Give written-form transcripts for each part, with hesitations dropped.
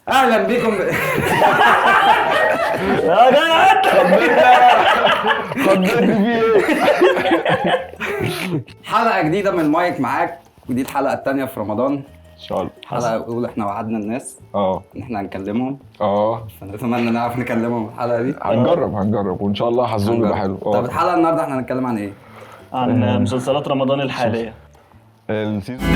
اهلا بيكم يا جدع خضتني في ايه؟ حلقه جديده من مايك معاك، ودي الحلقه الثانيه في رمضان. ان شاء الله. حلقه اولى احنا وعدنا الناس ان احنا هنكلمهم، فنتمنى نعرف نكلمهم الحلقه دي. هنجرب وان شاء الله حظهم يبقى حلو. طب الحلقه النهارده احنا هنتكلم عن ايه؟ عن مسلسلات رمضان الحاليه. السيزون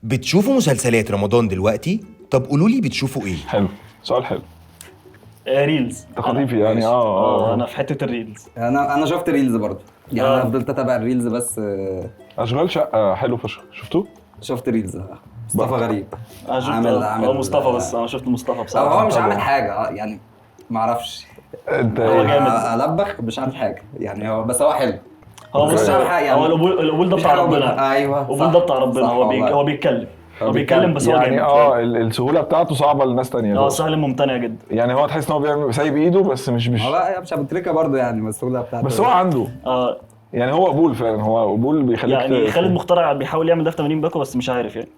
بتشوفوا مسلسلات رمضان دلوقتي؟ طب قولوا لي بتشوفوا ايه؟ حلو، سؤال حلو ريلز تخطيفي يعني. انا في حته الريلز. انا شفت ريلز برضه، يعني انا فضلت اتابع الريلز بس. اشغال شقه حلو فشخ، شفتوه؟ شفت ريلز. مصطفى غريب عامل مصطفى، بس انا شفت مصطفى بصراحه. هو مش عامل حاجه يعني، ما اعرفش. انت هو جامد. البخ مش عامل حاجه يعني، هو بس هو حلو. هو بص، يعني هو القبول ده بتاع ربنا. ايوه القبول ده بتاع ربنا. هو بيتكلم بس هو يعني جامد. السهوله بتاعته صعبه لناس تانية. سهل ممتنع جدا. يعني هو تحس ان هو بيعمل سايب ايده بس مش هو بقى مش ابو تريكه برضه يعني، السهوله بتاعته. بس هو عنده يعني هو قبول فعلا، هو قبول بيخليك يعني خالد مخترع بيحاول يعمل ده في 80 باكو بس مش عارف يعني.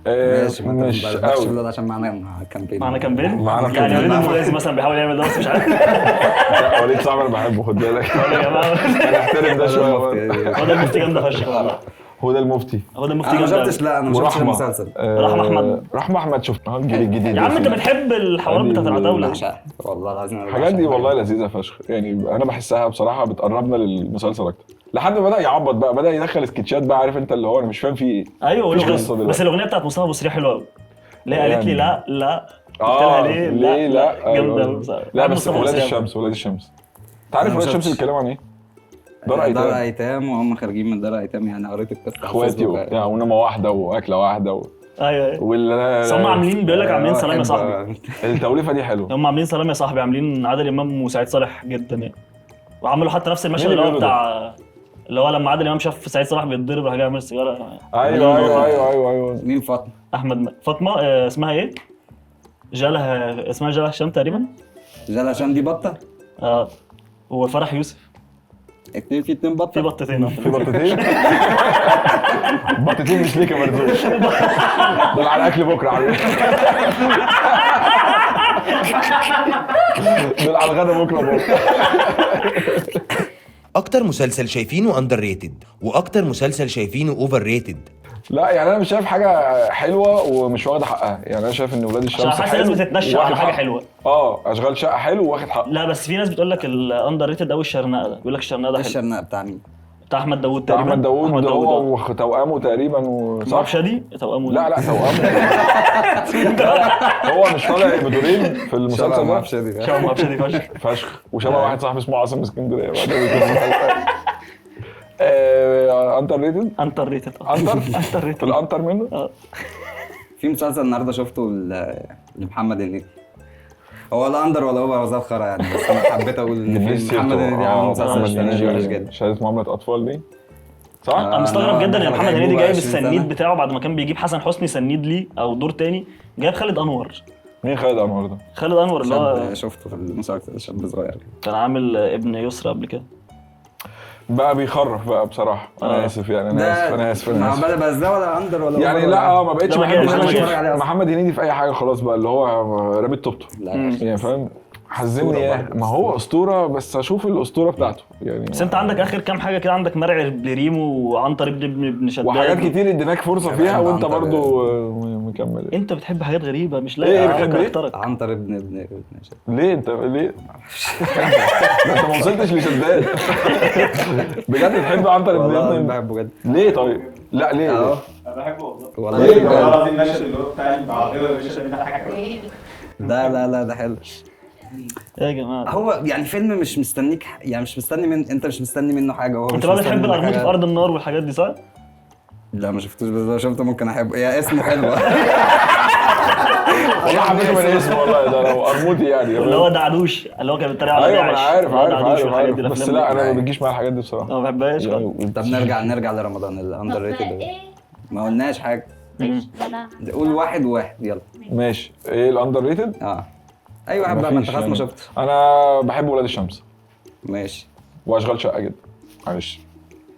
ماشي، مش قوي عشان معانا كامبين. معانا كامبين معانا يعني كامبين. وليد المغازي مثلا بيحاول يعمل ده بس مش عارف. لا وليد صعب، انا بحبه خد بالك. يا جماعه انا احترم ده شويه. هو ده المفتي جامده فشخ والله. هو ده المفتي. هو ده المفتي انا ما جامده. شفتش، لا انا ما شفتش المسلسل. رحمة أحمد. رحمة أحمد شفتها الجيل الجديد. يا عم انت بتحب الحوارات بتاعت العتاوله. والله العظيم الحاجات دي والله لذيذه فشخ يعني. انا بحسها بصراحه بتقربنا للمسلسل اكتر، لحد ما بدا يعبط بقى، بدا يدخل سكتشات بقى، عارف انت اللي هو انا مش فاهم فيه ايه. ايوه مفيش قصه دلوقتي. بس الاغنيه بتاعت مصطفى بوسريع حلوه قوي. ليه قالت لي لا قلت لها ليه لا جامده قوي بصراحه. لا بس ولاد الشمس انت عارف ولاد الشمس بيتكلموا عن ايه؟ دار ايتام وهم خارجين من دار ايتام، يعني قريت القصه. اخواتي وبتاع ونومه واحده واكله واحده ايوه بس هم عاملين، بيقول لك عاملين سلام يا صاحبي. التوليفه دي حلوه. هم عاملين سلام يا صاحبي، عاملين عادل امام وسعيد صالح جدا يعني. وعملوا حتى نفس المشهد اللي هو بتاع اللي هو لما عادل امام شاف سعيد صالح بيتضرب راح جاي يعمل سيجاره. ايوه مين فاطمه؟ فاطمه اسمها ايه؟ اسمها جاله هشام تقريبا. جاله هشام دي بطه. وفرح يوسف. في اتنين بطه. في بطتين. بطتين مش ليك يا مرزوق. دول على اكل بكره على دول على الغدا بكره. اكتر مسلسل شايفينه اندر ريتد واكتر مسلسل شايفينه اوفر ريتد؟ لا يعني انا مش شايف حاجه حلوه ومش واخده حقها. يعني انا شايف ان ولاد الشمس حلو. الناس بتتنشأ على حاجه حلوه. اشغال شقه حلو واخد حقه. لا بس في ناس بتقول لك الاندر ريتد قوي الشرنقه ده. بيقول لك الشرنقه ده حلو. الشرنقه بتاع مين؟ بتاع احمد داوود تقريبا. احمد داوود هو وتوامه تقريبا صح. شادي توامه. لا توامه. هو مش طالع بدورين في المسلسل ده. شادي فشخ وشبه واحد صاحبي اسمه عاصم اسكندريه. انتر ريتد الانتر منه. في مسلسل النهارده شفته لمحمد هنيدي، هو لا اندر ولا اوفر وزاد خرا يعني، بس انا حبيت اقول ان في محمد هنيدي عامل مسلسل وحش جدا. شهاده معامله اطفال دي صح؟ انا مستغرب جدا ان محمد هنيدي جايب السنيد بتاعه بعد ما كان بيجيب حسن حسني سنيد ليه او دور تاني، جايب خالد انور. مين خالد انور ده؟ خالد انور اللي هو شفته في المسلسل، شاب صغير كان عامل ابن يسرى قبل كده. بقى بيخرف بقى بصراحه. انا اسف يعني انا اسف بس ده ولا اندر ولا يعني لا ما بقتش بحب محمد هنيدي في اي حاجه خلاص بقى، اللي هو رامي توبته يعني فاهم. حزنني ما هو اسطوره، بس اشوف الاسطوره بتاعته يعني. بس انت عندك اخر كام حاجه كده، عندك مرعي بريمو وعنتر ابن شداد وحاجات كتير اديناك فرصه فيها وانت برضو مكمل. انت بتحب حاجات غريبه مش لاقي كاركترك. عنتر ابن ليه انت ما وصلتش لشداد. بجد بتحب عنتر ابن والله بحبه بجد. ليه طيب؟ لا ليه؟ انا بحبه والله والله المشهد اللي هو بتاع العربيه والشاشه دي حاجه حلوه. لا ده حلو يا جماعه. هو يعني فيلم مش مستنيك، يعني مش مستني انت مش مستني منه حاجه. هو انت بقى بتحب الارموت في ارض النار والحاجات دي صح؟ لا ما شفتوش، بس لو شفته ممكن احبه. يا اسمه حلو. والله حبيته من اسمه والله. ده لو ارموتي يعني اللي هو دعدوش اللي هو كان بيتريق على ايوه انا عارف دي. بس لا انا ما بتجيش معايا الحاجات دي بصراحه. ما بحبهاش. طب نرجع لرمضان الاندر ريتد. ما قلناش حاجه. قول واحد يلا. ماشي. ايه الاندر ريتد؟ اي واحد بقى، ما انت خلاص ما شفتش. انا بحب ولاد الشمس. ماشي. واشغال شقه جدا معلش،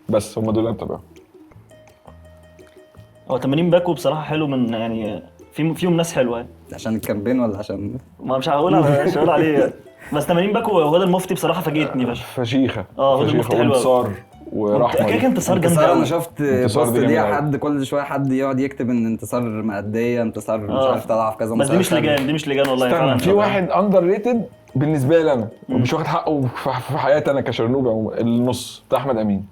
بس هم دول اللي انا بتابعهم. هو 80 باكو بصراحه حلو، من يعني فيهم ناس حلوه يعني. عشان الكامبين ولا عشان ما مش هقول عليه يعني. بس 80 باكو وهدى المفتي بصراحه فاجئتني فشخ. فشيخه هدى فشيخه المفتي حلوه وانتصار ورحمه كده دي. انتصار جامد انتصار. انا قوي. شفت انتصار بوست دي ليها جميلة حد كل شويه حد يقعد يكتب ان انتصار مأدية، انتصار مش عارف طالعه في كذا بس دي مش مسلسل. لجان، دي مش لجان والله استنى، فعلا. في واحد اندر ريتد بالنسبه لي انا ومش واخد حقه في حياتي انا كشرنوبي عموما، النص بتاع احمد امين.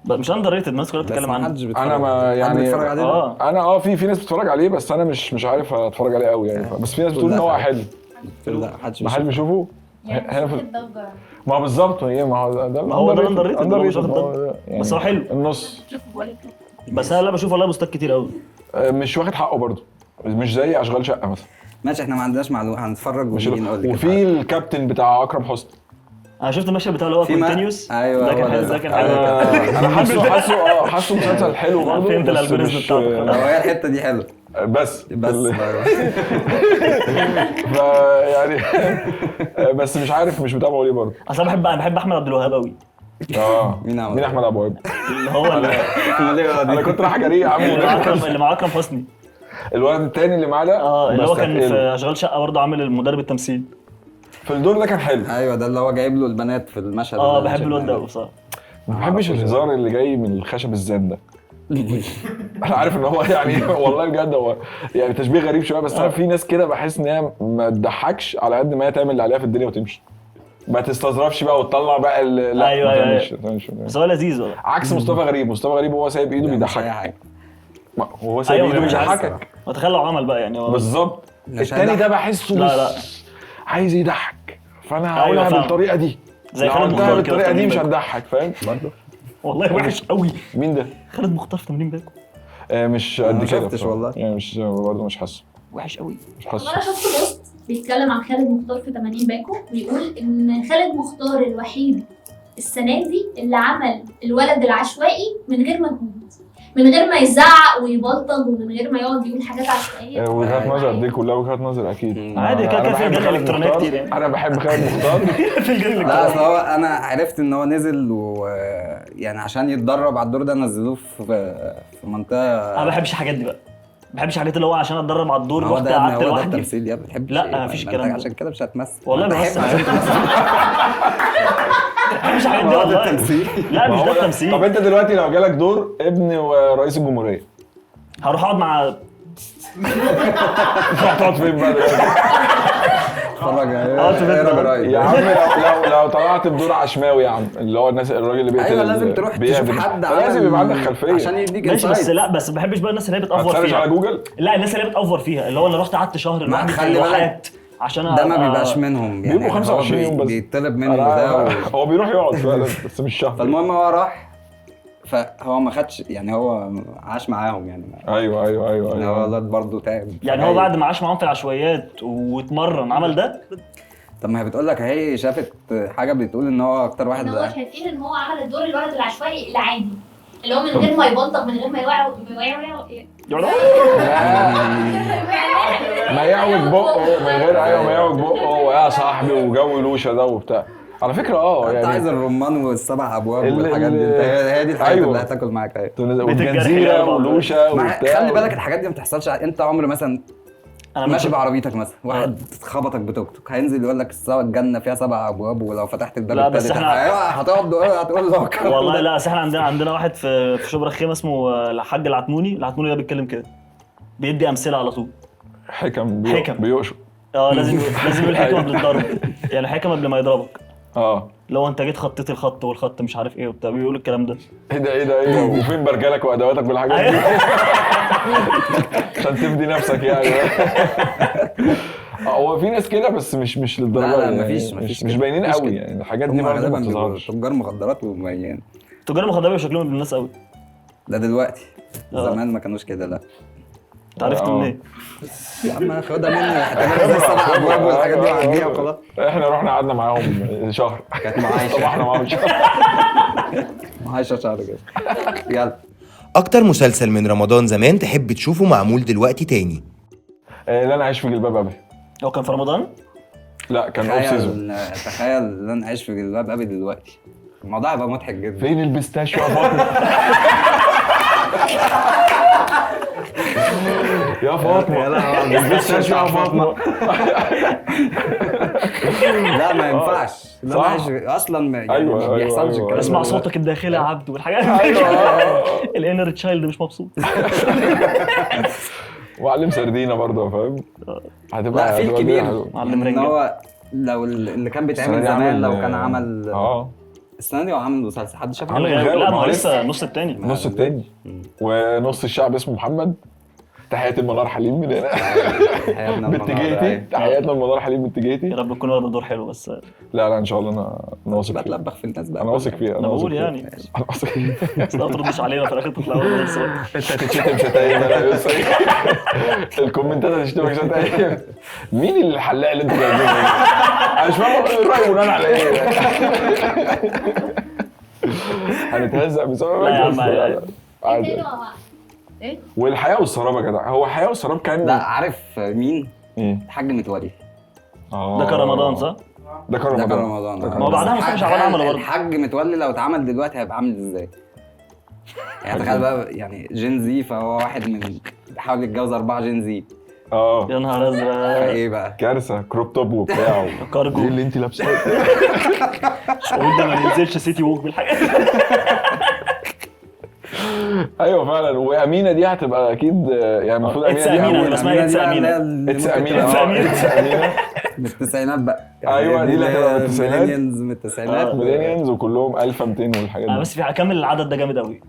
مش اندر ريتد، الناس كلها بس بتتكلم ما عنه. حدش بيتفرج انا ما حد يعني بيتفرج عليه ده؟ انا في ناس بتتفرج عليه، بس انا مش عارف اتفرج عليه قوي يعني. بس في ناس بتقول ان هو حلو. لا حدش ما حدش بيشوفه يعني هنا مش في. واخد ضجة. ما هو بالظبط، هي ما هو ده ما هو ده الاندر ريتد، اندر هو مش ريتد واخد ضجة. بس هو حلو. النص. بس انا لا بشوف والله بوستات كتير قوي. مش واخد حقه برضه، مش زي اشغال شقه مثلا. ماشي، احنا ما عندناش معلومه، هنتفرج مش ونيجي نقول لك. وفي الكابتن بتاع اكرم حسني. انا شفت المشهد بتاعه اللي هو في ما- كونتينيوس. أيوة، ده كان هو حلو، ده. ده كان انا حلو. حاسه مسلسل حلو برضه. فهمت بس الالجوريزم مش بتاعته خلاص. هي الحته دي حلوه بس بس يعني بس مش عارف، مش متابعه ليه برضه. اصل انا بحب احمد عبد الوهاب قوي. مين احمد ابو وهاب؟ اللي هو انا كنت رايح جري يا عم. اللي مع اكرم حسني. الولد التاني اللي معاه اللي هو كان في اشغال شقه برضه عامل المدرب التمثيل. في الدور ده كان حلو. ايوه، ده اللي هو جايب له البنات في المشهد. بحب الواد ده قوي بصراحه. ما بحبش الهزار اللي جاي من الخشب الزاد ده. انا عارف ان هو يعني والله بجد هو يعني تشبيه غريب شويه، بس انا في ناس كده بحس ان هي ما تضحكش على قد ما هي تعمل اللي عليها في الدنيا وتمشي. ما تستظرفش بقى وتطلع بقى لا أيوة ما أيوة. تعملش. بس هو لذيذ والله. عكس مصطفى غريب هو سايب ايده بيضحك. هو سايب أيوة، ايده مش بيضحكك. وتخيل لو عمل بقى يعني هو بالظبط. التاني ده بحسه لا عايز يضحك، فانا هقولها فاهم. بالطريقه دي. زي لو خالد قلتها مختار كده بالطريقه في دي مش 80 باكو. هتضحك، فاهم برضه. والله وحش قوي. مين ده؟ خالد مختار في 80 باكو مش أنا قد ما كده شفتش بصراحة. والله. يعني مش برضه مش حاسه. وحش قوي. مش حاسه. انا شفت بوست بيتكلم عن خالد مختار في 80 باكو، بيقول ان خالد مختار الوحيد السنه دي اللي عمل الولد العشوائي من غير مجهود، من غير ما يزعق ويبلطج ومن غير ما يقعد يقول حاجات عشوائيه. وجهات نظر دي كلها وجهات نظر اكيد. عادي كده أنا في بحب رجال خالد الكترونيه مختار. كتير يعني. انا بحب خالد مختار. في رجال لا، اصل الكترونيه. هو انا عرفت ان هو نزل يعني عشان يتدرب على الدور ده نزلوه في منطقه. انا ما بحبش الحاجات دي بقى. ما بحبش الحاجات اللي هو عشان اتدرب على الدور هو رحت ده قعدت هو ده لوحدي. التمثيل يا بتحب. لا، مفيش الكلام ده. عشان كده مش هتمثل. والله ما أنت بمثل. حب عشان تمثل. ما بحبش الحاجات دي هو ده والله. التمثيل. لا مش هو ده طب التمثيل. انت دلوقتي لو جالك دور ابن رئيس الجمهوريه هروح اقعد مع هتقعد فين بقى دلوقتي؟ اتفرج في بيتنا. يا عم لو طلعت بدور عشماوي يا عم، اللي هو الناس الراجل اللي بيقتل ايوه، لازم تروح بيهدم. تشوف حد لازم يبقى عندك خلفيه عشان يديك ماشي. بس insight. لا بس ما بحبش بقى الناس اللي هي بتأفور هتسرش فيها. على جوجل. لا الناس اللي هي بتأفور فيها، اللي هو انا رحت قعدت شهر لوحدي في خلي بالك، اللوحات عشان ده ما بيبقاش منهم يعني. بيبقوا 25 يوم بس. بيطلب منه ده هو بيروح يقعد فعلا بس مش شهر. فالمهم هو راح، فهو ما خدش يعني، هو عاش معاهم يعني. ايوه هو الواد برضه تعب. يعني هو بعد ما عاش معاهم في العشوائيات واتمرن عمل ده. طب ما هي بتقول لك هي شافت حاجه بتقول ان هو اكتر واحد ان هو شايفين ان هو عمل الدور الولد العشوائي العادي، اللي هو من غير ما يبلطج، من غير ما يوعي ما يعوج بقه من غير ما يعوج بقه يا صاحبي وجو لوشه ده وبتاع. على فكره انت يعني عايز الرمان والسبع ابواب ال- والحاجات دي، هي دي الحاجات أيوة. اللي هتاكل معاك اهي. والجنزيره ولوشه وبتاع. خلي بالك الحاجات دي ما بتحصلش. انت عمر مثلا انا ماشي بعربيتك مثلا، واحد خبطك بتوك توك، هينزل يقول لك الجنه فيها 7 ابواب، ولو فتحت الباب لا، بس التالت احنا- هتقول له والله لا. اصل احنا عندنا واحد في شبرا الخيمه اسمه الحاج العتموني ده بيتكلم كده، بيدي امثله على طول. حكم بيقشر. لازم يقول حكمه قبل الضرب، يعني حكمه قبل ما يضربك. لو انت جيت خطيت الخط والخط مش عارف ايه وبتاع، بيقول الكلام ده. ايه ده وفين برجلك وادواتك والحاجات دي عشان تفدي نفسك يعني. هو في ناس كده بس مش للدرجه. لا يعني مفيش مش باينين مفيش قوي كده. يعني. الحاجات دي هم برضه غالبا ما بيبقوا بتظهرش. تجار مخدرات ومميزين. تجار المخدرات بيبقوا شكلهم ابن الناس قوي. ده دلوقتي. آه. زمان ما كانوش كده. لا انت عرفت منين؟ يا عم خدها مني، اعتبرها زي 7 ابواب والحاجات دي وعديها وخلاص. احنا رحنا قعدنا معاهم شهر. كانت معايشه. طبعا معاهم شهر. معايشه شهر كده. يلا. اكتر مسلسل من رمضان زمان تحب تشوفه معمول دلوقتي تاني؟ لا انا عايش في جلباب ابي. هو كان في رمضان؟ لا كان اول سيزون. تخيل ان انا عايش في جلباب ابي دلوقتي، الموضوع هيبقى مضحك جدا. فين البيستاشيو يا فاطمه؟ يا فاطمه بس يا فاطمه. لا ما ينفعش، لا صح. ما ينفعش اصلا، يعني أيوة، ما بيحصلش أيوة. الكلام اسمع ده. صوتك الداخلي يا عبد والحاجات دي. ايوه الانر تشايلد مش مبسوط. وعلم سردينه برضه فاهم. هتبقى لا في هتبقى الكبير حلوة. معلم ان رنجة. هو لو اللي كان بيتعمل السنة دي زمان عامل- لو كان عمل اه السنه دي هو عامل مسلسل حد شافه؟ عامل لا غاوي، ما ما هو هو لسه النص التاني. النص التاني ونص الشعب اسمه محمد. تحياتي المنار حليم من هنا حياتنا بنت المنار، جيتي. أيوة. تحياتنا المنار حليم بنت يا جيتي. رب يكون واخد دور حلو بس. لا ان شاء الله انا واثق فيه. بتلبخ في الناس بقى. انا واثق فيه. انا واثق بقول فيه. يعني انا واثق فيه. بس لا تردش علينا في الاخر تطلع واخد نفس الوقت. انت هتتشتم شتايم انا يا يوسف. الكومنتات هتشتمك شتايم. مين الحلاق اللي انت جايبينه ده؟ انا مش فاهم الراي بناء على ايه. هنتهزق بسبب لا يا عم، عادي. تاني مع بعض. ايه؟ والحياه والسراب يا جدع. هو حياه والسراب كان لا عارف مين؟ ايه؟ الحاج متولي. ده كان رمضان صح؟ ده كان ده رمضان. كان رمضان. ده كان ما هو بعدها بس مصطفى شعبان عمله برضه. الحاج متولي لو اتعمل دلوقتي هيبقى عامل ازاي؟ يعني تخيل بقى، يعني جين زي، فهو واحد من بيحاول يتجوز 4 جين زي. يا نهار ازرق. ايه بقى؟ كارثه. كروب توب وبتاع ايه كارجو. اللي انت لابساه؟ شعور ده ما ينزلش سيتي ووك بالحاجات. ايوه فعلا. وامينه دي هتبقى اكيد يعني المفروض اتس امينه دي أمينة، أول- أنا اسمها اتس أمينة. اتس امينه. اتس أمينة. اتس امينه. من التسعينات بقى. أيوة، دي اللي هتبقى من التسعينات. ميلينيونز من التسعينات. ميلينيانز وكلهم 1200 والحاجات دي. بس في كامل العدد ده جامد قوي،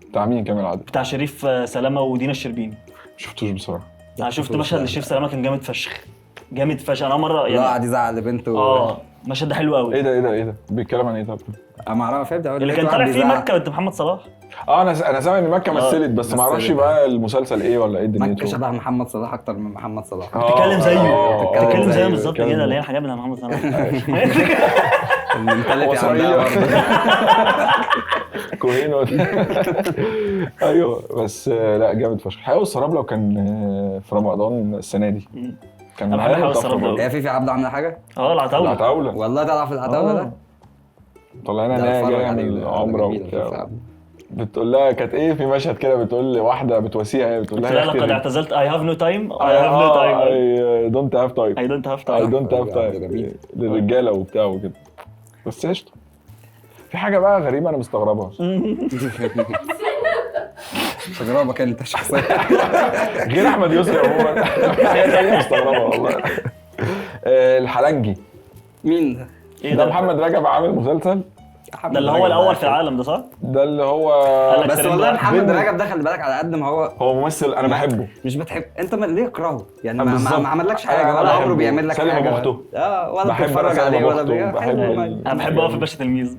بتاع مين كامل العدد؟ بتاع شريف سلامه ودينا الشربيني. شفتوش بصراحه. انا شفت مشهد لشريف سلامه كان جامد فشخ. جامد فشخ. انا مره لا قاعد يزعق لبنته. المشهد ده حلو قوي. ايه ده بيتكلم عن ايه طب؟ انا ما اعرفش ابدا. اللي كان طالع فيه مكه بنت محمد صلاح. انا سامع ان مكه مثلت بس ما اعرفش مثلت. بقى المسلسل ايه ولا ايه مكة دنيته. شبه محمد صلاح اكتر من محمد صلاح. بتتكلم زيه. بتتكلم زيه زيه. بالظبط بتتكلم كده، اللي هي الحاجات بتاعت محمد صلاح. المنتاليتي هو عندها صغير. برضه. كوهين ايوه بس لا جامد فشخ. الحياه والسراب لو كان في رمضان السنه دي كان أنا بحب الحياة هيعمل والسراب طفرة أوي. برضه. هي في عبده عامله حاجه؟ العتاوله. العتاوله والله طلع في العتاوله ده. طلعنا ده ان هي اتفرج جايه عليه، من ده عمره جميل وبتاع. الفيلم. بتقول لها كانت ايه في مشهد كده، بتقول لواحده بتواسيها هي بتقول لها لا يا أختي لقد اعتزلت. I have no time. I have no time. I don't have time. I don't have I time. don't have ده time جميل. للرجاله وبتاع وكده. بس قشطه. في حاجه بقى غريبه انا مستغربها تجربك انت شخصيا. غير احمد يسري عموما. في حاجه ثانيه مستغربها والله. الحلنجي مين ده؟ ايه ده ده؟ محمد رجب عامل مسلسل. ده اللي هو الاول في العالم ده صح؟ ده اللي هو قال لك بس ترند والله واحد. محمد بين- رجب ده خلي بالك على قد ما هو هو ممثل انا بحبه. مش بتحب انت ليه تكرهه؟ يعني بالظبط. ما عملكش حاجه أنا ولا عمره بحبه. بيعمل لك سالم حاجه. أبو أخته. ولا بحب بتتفرج سالم عليه أبو ولا أخته. بيه. بحب حلو ال- والله. انا بحب اقف في باشا تلميذ.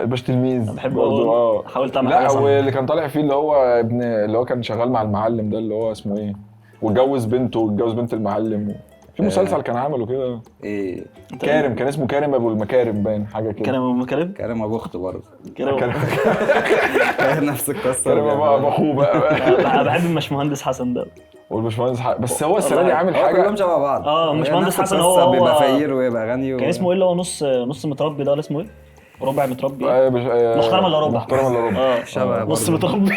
باش تلميذ بحبه برضه أوي. حاولت اعمل حاجه لا صح. واللي كان طالع فيه اللي هو ابن اللي هو كان شغال مع المعلم ده اللي هو اسمه ايه، واتجوز بنته واتجوز بنت المعلم. في مسلسل كان عامله كده ايه كارم، كان اسمه كارم ابو المكارم باين حاجه كده. كلام مكرم. كريم ابو اخته برضه. كلام. نفس القصه. كارم ابو اخوه بقى. بحب الباشمهندس حسن ده. والباشمهندس بس هو السنه دي عامل هو حاجه. كلهم شبه بعض. مش هي مهندس نفس حسن. القصة، هو بيبقى فقير ويبقى غني كان اسمه ايه اللي هو نص متربي ده ولا اسمه ايه؟ ربع متربي. محترم ولا ربع؟ محترم ولا ربع. شبه نص برضه. متربي.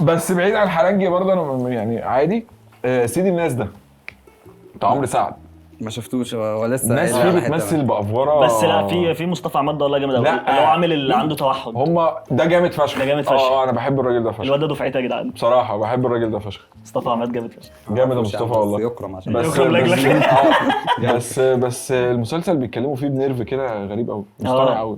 بس بعيد عن الحلنجي برضه انا يعني عادي. سيدي الناس ده بتاع عمرو سعد. ما شفتوش هو لسه الناس قايل فيه على حتة بتمثل بافوره. بس لا في مصطفى عماد ده والله جامد قوي، لا. اللي هو عامل اللي عنده توحد. هما ده جامد فشخ. ده جامد فشخ. انا بحب الراجل ده فشخ الواد ده دفعتي يا جدعان. بصراحه. بحب الراجل ده فشخ. مصطفى عماد جامد فشخ. جامد يا بس مصطفى والله. يكرم عشان يكرم لك. بس المسلسل بيتكلموا فيه بنيرف كده غريب قوي مصطنع قوي.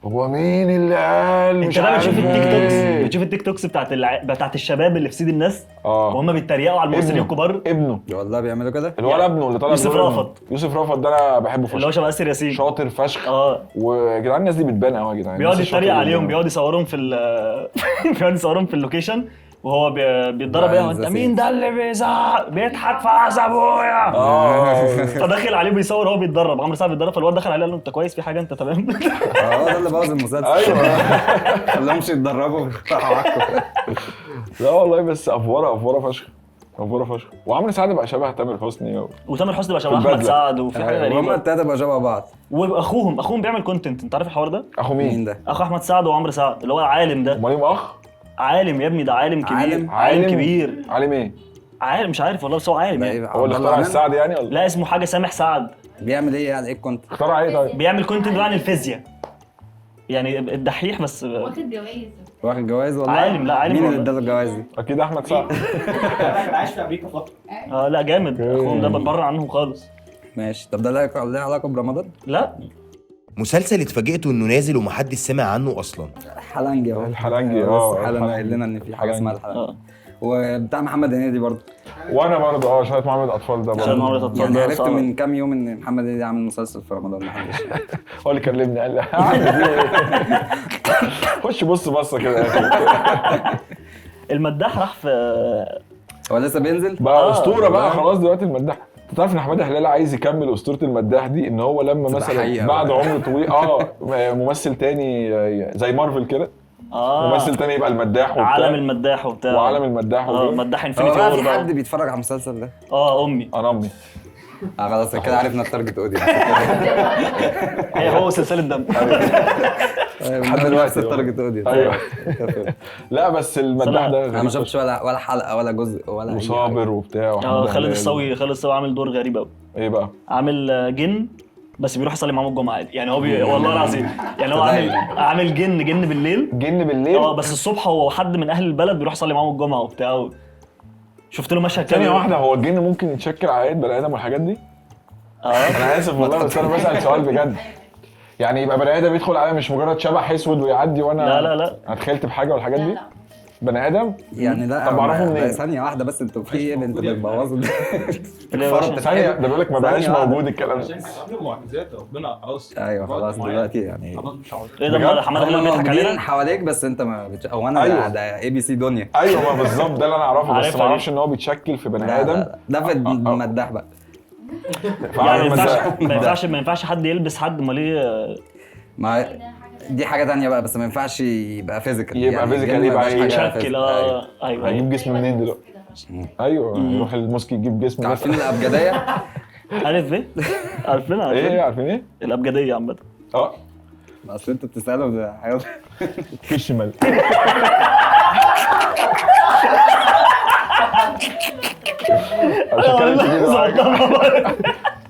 هو مين اللي قال انت مش بقى عارف بتشوف التيك توكس، ايه؟ بتشوف التيك توكس بتاعت الشباب اللي في سيد الناس اه وهم بيتريقوا على الممثلين الكبار، ابنه والله بيعملوا كده. الولد ابنه اللي طالع يوسف بدور رأفت. ابنه. يوسف رأفت ده انا بحبه اللي هو فشخ. شبه اسر ياسين. شاطر فشخ. اه ويا جدعان الناس دي بتبان قوي يا جدعان. بيقعد الناس يتريق الشاطرة عليهم، بتبان. بيقعد يصورهم في بيقعد يصورهم في اللوكيشن وهو بيتضرب ايه، انت مين ده اللي بيزعق بيضحك في عز ابويا. فداخل عليه بيصور هو بيتدرب، عمرو سعد بيتدرب، فالواد دخل عليه قال له انت كويس في حاجه انت تمام. هو ده اللي بوظ المسلسل. ايوه. خلاهمش يتدربوا راحوا عكوا. لا والله بس افوره فشخ. افوره فشخ. وعمرو سعد بقى شبه تامر حسني وتامر حسني بقى شبه في احمد البدلة. سعد وفي حاجه هما غريبه. التلاته بقى شبه بعض. واخوهم بيعمل كونتنت، انت عارف الحوار ده؟ اخو مين مين؟ ده؟ اخو احمد سعد وعمرو سعد اللي هو عالم ده. امال ليهم اخ؟ عالم يا ابني، ده عالم كبير. عالم؟ عالم كبير. عالم ايه؟ عارف مش عارف والله، بس هو عالم يعني. هو اللي اخترع السعد يعني ولا لا اسمه حاجه سامح سعد. بيعمل ايه يعني؟ ايه كنت اخترع ايه طيب؟ بيعمل كونتنت عن الفيزياء يعني، الدحيح بس. واخد جوائز. واخد جوائز والله؟ عالم، لا عالم مين اللي والله. اداله الجوائز دي؟ اكيد احمد سعد. كان عايش في امريكا فتره. لا جامد اخوهم ده، بتبرع عنهم خالص. ماشي. طب ده ليه علاقه برمضان؟ لا مسلسل اتفاجئتوا انه نازل ومحدش سمع عنه اصلا. حلنجي اهو. الحلنجي، لسه حالا الحلنجي. قايل لنا ان في حاجه اسمها الحلنجي. اه وبتاع محمد هنيدي برضه. وانا برضه شويه معامله اطفال ده شوية برضه. معاملة أطفال. يعني ده عرفت صعب. من كام يوم ان محمد هنيدي عامل مسلسل في رمضان. محدش هو اللي كلمني قال لي عامل ايه؟ خش بص بصه كده يا اخي. المداح راح في هو لسه بينزل؟ بقى اسطوره بقى والله. خلاص دلوقتي المداح. انت تعرف ان حماده هلال عايز يكمل اسطوره المداح دي، ان هو لما مثلا حقيقة بعد بقى. عمر طويل ممثل تاني زي مارفل كده، ممثل تاني يبقى المداح وبتاع، عالم المداح وبتاع، وعالم المداح وكده. مداح هو انفينيتي بقى وور في حد بقى. بيتفرج على المسلسل ده؟ امي انا امي. خلاص كده عرفنا التارجت اودينس. هي هو سلسله دم. لحد دلوقتي نفس التارجت اودينس. أيوة. لا بس المداح ده انا ما شفتش ولا حلقه ولا جزء ولا اي حاجه. وصابر وبتاع وحمادة خالد هلال. الصاوي عامل دور غريب قوي. ايه بقى؟ عامل جن بس بيروح يصلي معاهم الجمعه عادي يعني. هو والله العظيم يعني هو عامل جن بالليل. جن بالليل. بس الصبح هو حد من اهل البلد بيروح يصلي معاهم الجمعه وبتاع. شفت له مشهد ثانية واحدة، هو الجن ممكن يتشكل على ايد بني ادم والحاجات دي؟ انا اسف والله بس انا بسأل سؤال بجد. يعني يبقى بني ادم يدخل عليا مش مجرد شبح اسود ويعدي وانا لا انا اتخيلت بحاجة والحاجات دي؟ بني ادم؟ يعني لا. طب اعرفه منين؟ ثانيه واحده بس، انتوا في ايه؟ انتوا بتبوظوا ثانية ده بيقول لك ما بقاش ثانية واحدة. موجود الكلام ده. عشان قبل معجزات ربنا خلاص. ايوه خلاص دلوقتي يعني. خلاص مش عاوز. ايه ده حماده هلال بيضحك موجودين علينا. حواليك بس انت ما او انا أيوة. ده اي بي سي دنيا. ايوه ما بالظبط ده اللي انا اعرفه، بس عارفها ما اعرفش ان هو بيتشكل في بني ادم. لا. ده في المداح بقى. يعني فعلا ما ينفعش حد يلبس حد، امال ايه؟ ما دي حاجه تانية بقى، بس ما ينفعش يبقى فيزيكال. يبقى physical، يبقى يتشكل. ايوه هيجيب جسم منين دلوقتي؟ ايوه يروح الموسكي يجيب جسم. عارفين الابجديه؟ عارف ايه؟ عارفينها ايه عارفين ايه؟ الابجديه عامه. اصل انت بتساله ده حيوان. كش ملك.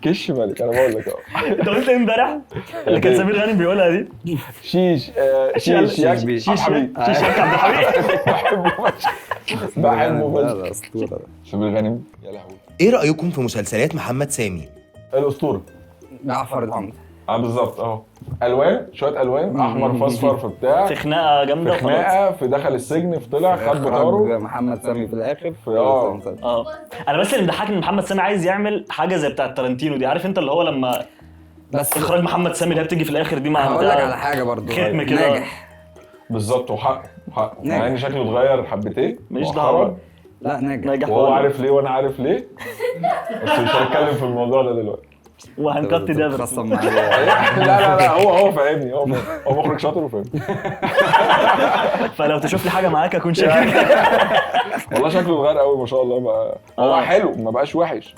كش ملك انا بقول لك انت قلت ايه امبارح؟ اللي كان سمير غانم بيقولها دي. شيش شيش ياك شيش عبد الحميد. شيش ياك عبد الحميد. بحبه فشخ. ده اسطوره ده. سمير غانم يا لهوي. ايه رأيكم في مسلسلات محمد سامي؟ الاسطوره. جعفر العمدة. بالظبط اهو. الوان شويه الوان احمر فاصفر في بتاع، في خناقه جامده في خناقه، في دخل السجن، في طلع خد بطاره. محمد سامي في الاخر. في انا بس اللي مضحكني ان محمد سامي عايز يعمل حاجه زي بتاعه تارانتينو دي، عارف انت اللي هو لما بس اخراج محمد سامي اللي هي بتيجي في الاخر دي مع هقول لك على حاجه برضو. ختم كده. ناجح. بالظبط وحقه ناجح. مع ان شكله اتغير حبتين ماليش مؤخراً. دعوه. لا ناجح. ناجح وهو ولا- عارف ليه وانا عارف ليه، بس مش هنتكلم في الموضوع ده دلوقتي. وهنكت ده بس. خصم معايا. لا هو فاهمني، هو مخرج شاطر وفاهم. فلو تشوف لي حاجه معاك اكون شاكر. والله شكله اتغير قوي ما شاء الله بقى. هو حلو ما بقاش وحش،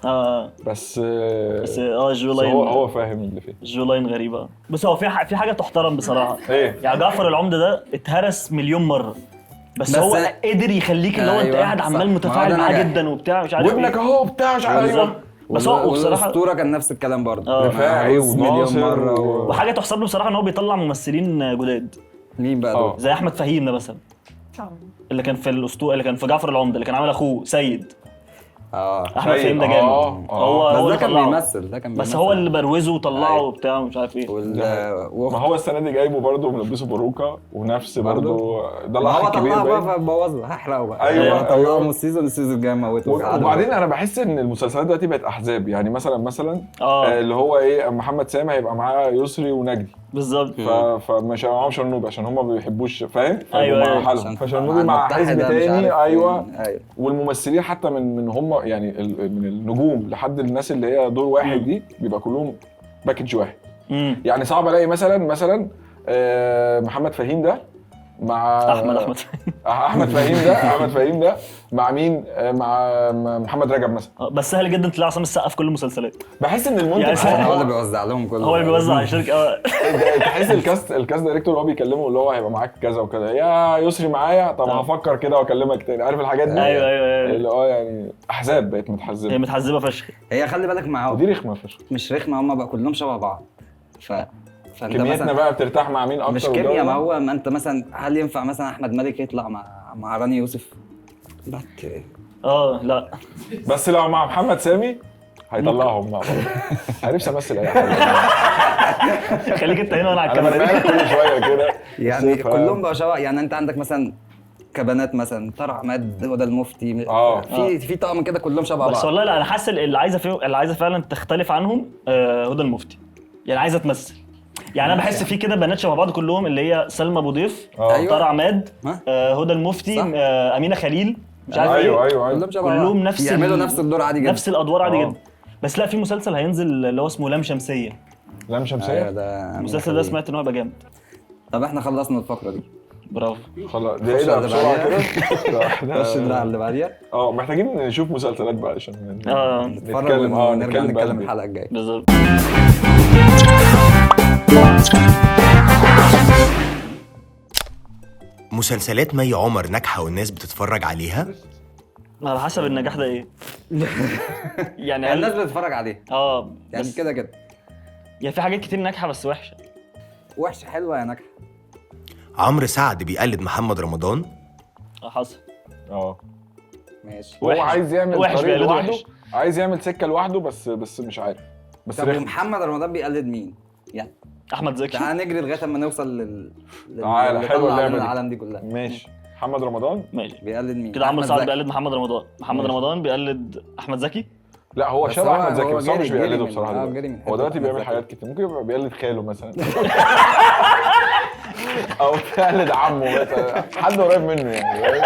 بس بس جو بس لاين. هو فاهم اللي فيه. جو لاين غريبه. بس هو في حاجه تحترم بصراحه. ايه؟ يعني جعفر العمدة ده اتهرس مليون مره، بس هو قدر يخليك اللي هو انت أيوة، قاعد صح. عمال ما متفاعل هو ده معاه نجاح. جدا وبتاع مش عارف وابنك اهو بتاع مش عارف بالظبط. بس هو وبصراحه الاسطوره كان نفس الكلام برضه. رفاعي وناصر مره وحاجه تحسب له بصراحه ان هو بيطلع ممثلين جداد مين بقى دول؟ زي احمد فهيم ده مثلا، اللي كان في الاسطوره، اللي كان في جعفر العمدة، اللي كان عامل اخوه سيد. احمد فهيم ده جامد. هو بس اللي ده كان طلعه. بيمثل، ده كان بس بيمثل. هو اللي بروزه وطلعه أيوة. وبتاع ومش عارف ايه. ما هو السنه دي جايبه برضه ملبسه باروكه ونفس برضه ده ما الاخ هو الكبير طلعه باين. بقى فبوظه، هحرقه بقى. أيوة. طلعه من السيزون الجاي موته. وبعدين انا بحس ان المسلسلات دلوقتي بقت احزاب، يعني مثلا اللي هو ايه محمد سامي هيبقى معاه يسري ونجدي بالظبط. فمش هيبقى معاهم شرنوبي عشان هم ما بيحبوش فاهم، أيوة، فيبقوا أيوة. مع حالهم، فشرنوبي مع حزب تاني. ايوه والممثلين حتى من هم يعني من النجوم لحد الناس اللي هي دور واحد دي بيبقى كلهم باكج واحد. يعني صعب الاقي مثلا محمد فهيم ده مع احمد فهيم ده مع مين؟ مع محمد رجب مثلا. بس سهل جدا تلاقي عصام السقا في كل المسلسلات. بحس ان المنتج يعني هو اللي بيوزع لهم كله، هو اللي بيوزع على الشركه. تحس الكاست دايركتور وهو بيكلمه اللي هو هيبقى معاك كذا وكذا، يا يسري معايا، طب هفكر كده واكلمك تاني، عارف الحاجات دي؟ ايوه اللي يعني احزاب بقت متحزبه. هي متحزبه فشخ. هي خلي بالك معاهم ودي رخمه فشخ. مش رخمه، هم بقى كلهم شبه بعض. كميتنا بقى بترتاح مع مين اكتر؟ مش كيميا، ما هو ما انت مثلا هل ينفع مثلا احمد مالك يطلع مع راني يوسف؟ لا بس لو مع محمد سامي هيطلعهم مع بعض. نفسي امثل اي حاجه. خليك انت هنا وانا على انا الكاميرا. كل شويه كده يعني كلهم بقى شبه. يعني انت عندك مثلا كبنات مثلا طارق عماد، هدى المفتي، في طقم كده كلهم شبه بعض. بس والله لا، انا حاسس اللي عايزه فعلا تختلف عنهم هدى المفتي، يعني عايزه تمثل. يعني انا بحس في كده بنات شبه بعض كلهم، اللي هي سلمى ابو ضيف، طارق عماد، هدى المفتي، امينه خليل، مش عارف ايوه كلهم نفس يعملوا نفس الدور عادي جدا، نفس الادوار عادي جدا. بس لا، في مسلسل هينزل اللي هو اسمه لام شمسيه. لام شمسيه المسلسل ده سمعت ان هو هيبقى جامد. طب احنا خلصنا الفقره دي، برافو. خلاص ده ايه ده بسرعه كده. خش اللي بعديها. محتاجين نشوف مسلسلات بقى عشان نتفرج ونرجع نتكلم الحلقه الجايه بالظبط. مسلسلات مي عمر ناجحه والناس بتتفرج عليها؟ على حسب النجاح ده ايه. يعني الناس بتتفرج عليه يعني كده يعني في حاجات كتير ناجحه بس وحشه حلوه يا ناجحه. عمرو سعد بيقلد محمد رمضان؟ حصل. ماشي. هو عايز يعمل طريق لوحده، وحش. عايز يعمل سكه لوحده، بس مش عارف. بس طب محمد رمضان بيقلد مين؟ يعني احمد زكي. تعال نجري لغايه اما نوصل تعالى حلوه اللعبه العالم دي كلها. ماشي. محمد رمضان ماشي. بيقلد مين؟ كده عمرو سعد بيقلد محمد رمضان بيقلد احمد زكي. لا هو شبه احمد زكي بس هو مش بيقلده بصراحه. هو دلوقتي بيعمل حاجات كتير، ممكن يبقى بيقلد خاله مثلا. او بيقلد عمه مثلا، حد قريب منه يعني.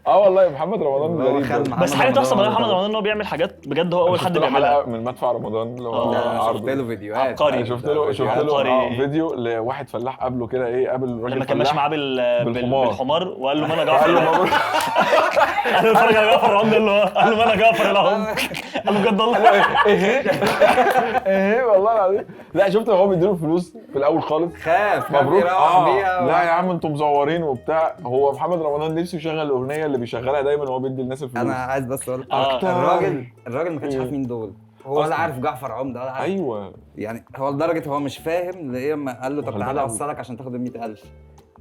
والله محمد رمضان غريب. بس حاجه تحسب على محمد رمضان ان هو بيعمل حاجات بجد، هو اول حد بيعملها. من مدفع رمضان اللي هو شفت له فيديوهات. شفت له فيديو لواحد فلاح قابله كده، قابل راجل لما كان ماشي معاه بالحمار وقال له ما انا جعفر. قال له اتفرج على جعفر العمده، قال له ما انا جعفر العمده. قال له بجد والله. ايه والله العظيم. لا شفت هو بيديله فلوس في الاول خالص، خاف مبروك. بيها لا يا عم انتم مزورين وبتاع. هو محمد رمضان نفسه يشغل الاغنيه اللي بيشغلها دايما وهو بيدي الناس الفلوس. انا عايز بس اقول الراجل ما كانش عارف مين دول، هو ولا عارف جعفر عمده ولا عارف. ايوه يعني هو لدرجه هو مش فاهم لما قال له طب تعالى اوصلك عشان تاخد ال 100,000.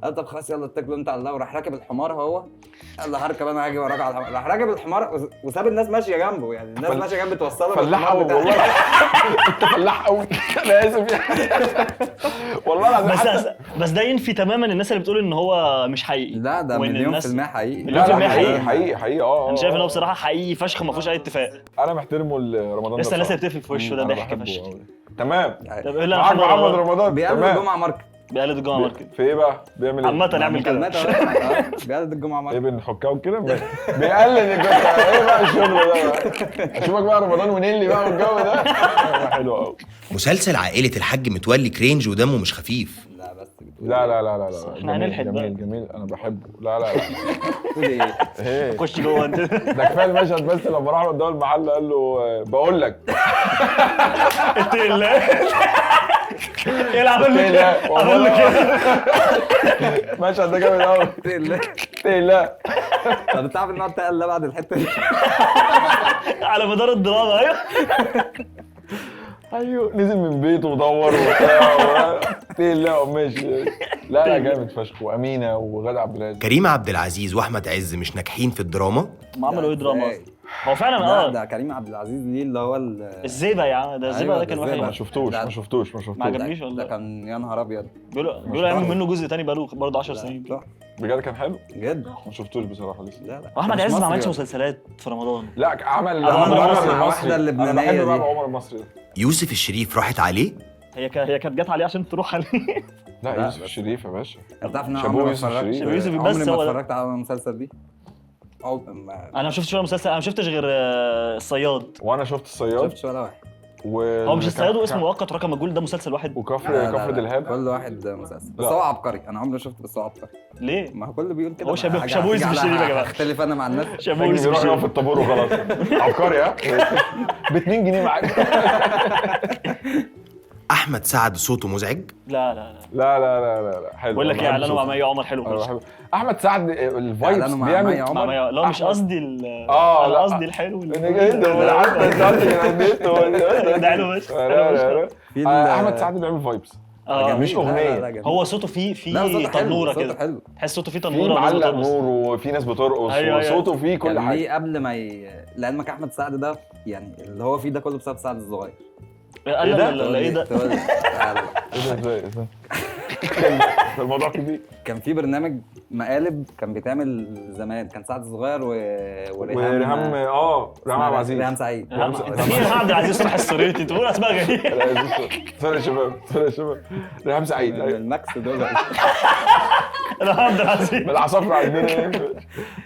قال طب خلاص يلا اتكلوا انت على الله، وراح راكب الحمار. هو قال له هركب انا، هاجي وراك على الحمار. راح راكب الحمار وساب الناس ماشيه جنبه، يعني الناس ماشيه جنبه توصله. فلاح قوي والله. انت فلاح قوي. انا اسف يعني. والله العظيم. بس ده ينفي تماما الناس اللي بتقول ان هو مش حقيقي. لا ده مليون في المية حقيقي. مليون في المية حقيقي. انا شايف ان هو بصراحه حقيقي فشخ، ما فيهوش اي اتفاق. انا محترمه لرمضان. لسه الناس اللي بتقفل في وشه ده ضحك فشخ. تمام. طب ايه اللي محمد رمضان بيقلد الجمعه ماركت. بيقلد الجمعه ماركت في ايه بقى؟ بيعمل ايه؟ عامه نعمل كده. بيقلد الجمعه ماركت. ايه بنحكاهم كده؟ بيقلد ايه بقى الشغل ده؟ اشوفك بقى رمضان ونيلي بقى والجو ده. حلو قوي. مسلسل عائله الحاج متولي كرينج ودمه مش خفيف. لا بس لا احنا هنلحق بقى. جميل انا بحبه. لا تقول ايه؟ خش جوه انت. ده كفايه المشهد بس لما راح له قدام المحل قال له بقول لك اتقي الله. يلعب اقول لك المشهد ده جامد قوي. اتقي الله. طب تعرف ان هو اتقى الله بعد الحته دي على مدار الدراما. ايوه نزل من بيته ودور وبتاع. اتقي الله ماشي. لا جامد فشخ. وامينه وغادة عبد العزيز. كريم عبد العزيز واحمد عز مش ناجحين في الدراما؟ ما عملوا ايه دراما اصلا؟ هو فعلا ده كريم عبد العزيز ليه اللي هو الزيبه يا عم. ده الزيبه ده كان وحش. ما شفتوش ما عجبنيش والله. ده كان يا نهار ابيض. بيقولوا يعمل منه جزء تاني بقاله برضه 10 سنين. بجد كان حلو جدا. ما شفتوش بصراحه لسه. لا واحمد عز ما عملش مسلسلات في رمضان. لا عمل واحده اللبنانيه دي. انا بحب بقى عمر المصري ده. يوسف الشريف راحت عليه؟ هي كانت جت عليه عشان تروح عليه. لا يوسف الشريف يا باشا. انت عارف ان انا عمري ما اتفرجت. يوسف بس عمري ما اتفرجت على المسلسل دي. انا ما شفتش ولا مسلسل. انا ما شفتش غير الصياد. وانا شفت الصياد. شفتش ولا واحد. هو مش الصياد اسمه مؤقت رقم مجهول ده مسلسل واحد؟ كفر دلهاب. كل واحد مسلسل بس لا. هو عبقري، انا عمري ما شفته بس هو عبقري. ليه؟ ما هو كله بيقول كده. هو شابوه يوسف الشريف يا جماعه. اختلف انا مع الناس. شابوه يروح يوسف يقف في الشريف. الطابور وخلاص. عبقري ها. ب 2 جنيه معاك. احمد سعد صوته مزعج. لا لا لا لا لا لا لا لا حلو. بقول لك أنا ايه، بحب اعلانه مع صوته. مي عمر حلو أنا فشخ. بحب احمد سعد الفايبس إعلانه مع مي بيعمل. عمر. مع مي، لا مش أحمد. قصدي اه انا لا قصدي الحلو انا جيت احمد سعد ده حلو فشخ. في احمد سعد بيعمل فايبس اه مش أغنية. هو صوته فيه تنوره كده، حلو. تحس صوته فيه في تنوره وناس معلق بترقص. نور وفي ناس بترقص أيوة، أيوة. وصوته فيه كل كان حاجه. ليه قبل ما لعلمك احمد سعد ده يعني اللي هو فيه ده كله بسبب سعد الصغير. لا لا لا ايه ده؟ تقول لي- تعالى. ايه ده ازاي؟ ده الموضوع كبير. كان في برنامج مقالب كان بيتعمل زمان، كان سعد الصغير وريهام ريهام عبد العزيز. ريهام سعيد. انت في عبد العزيز صبحي السريتي تقول اسماء غريبه. سوري يا شباب ريهام سعيد. أيوة. الماكس دول. انا عبد العزيز. بالعصافرة عندنا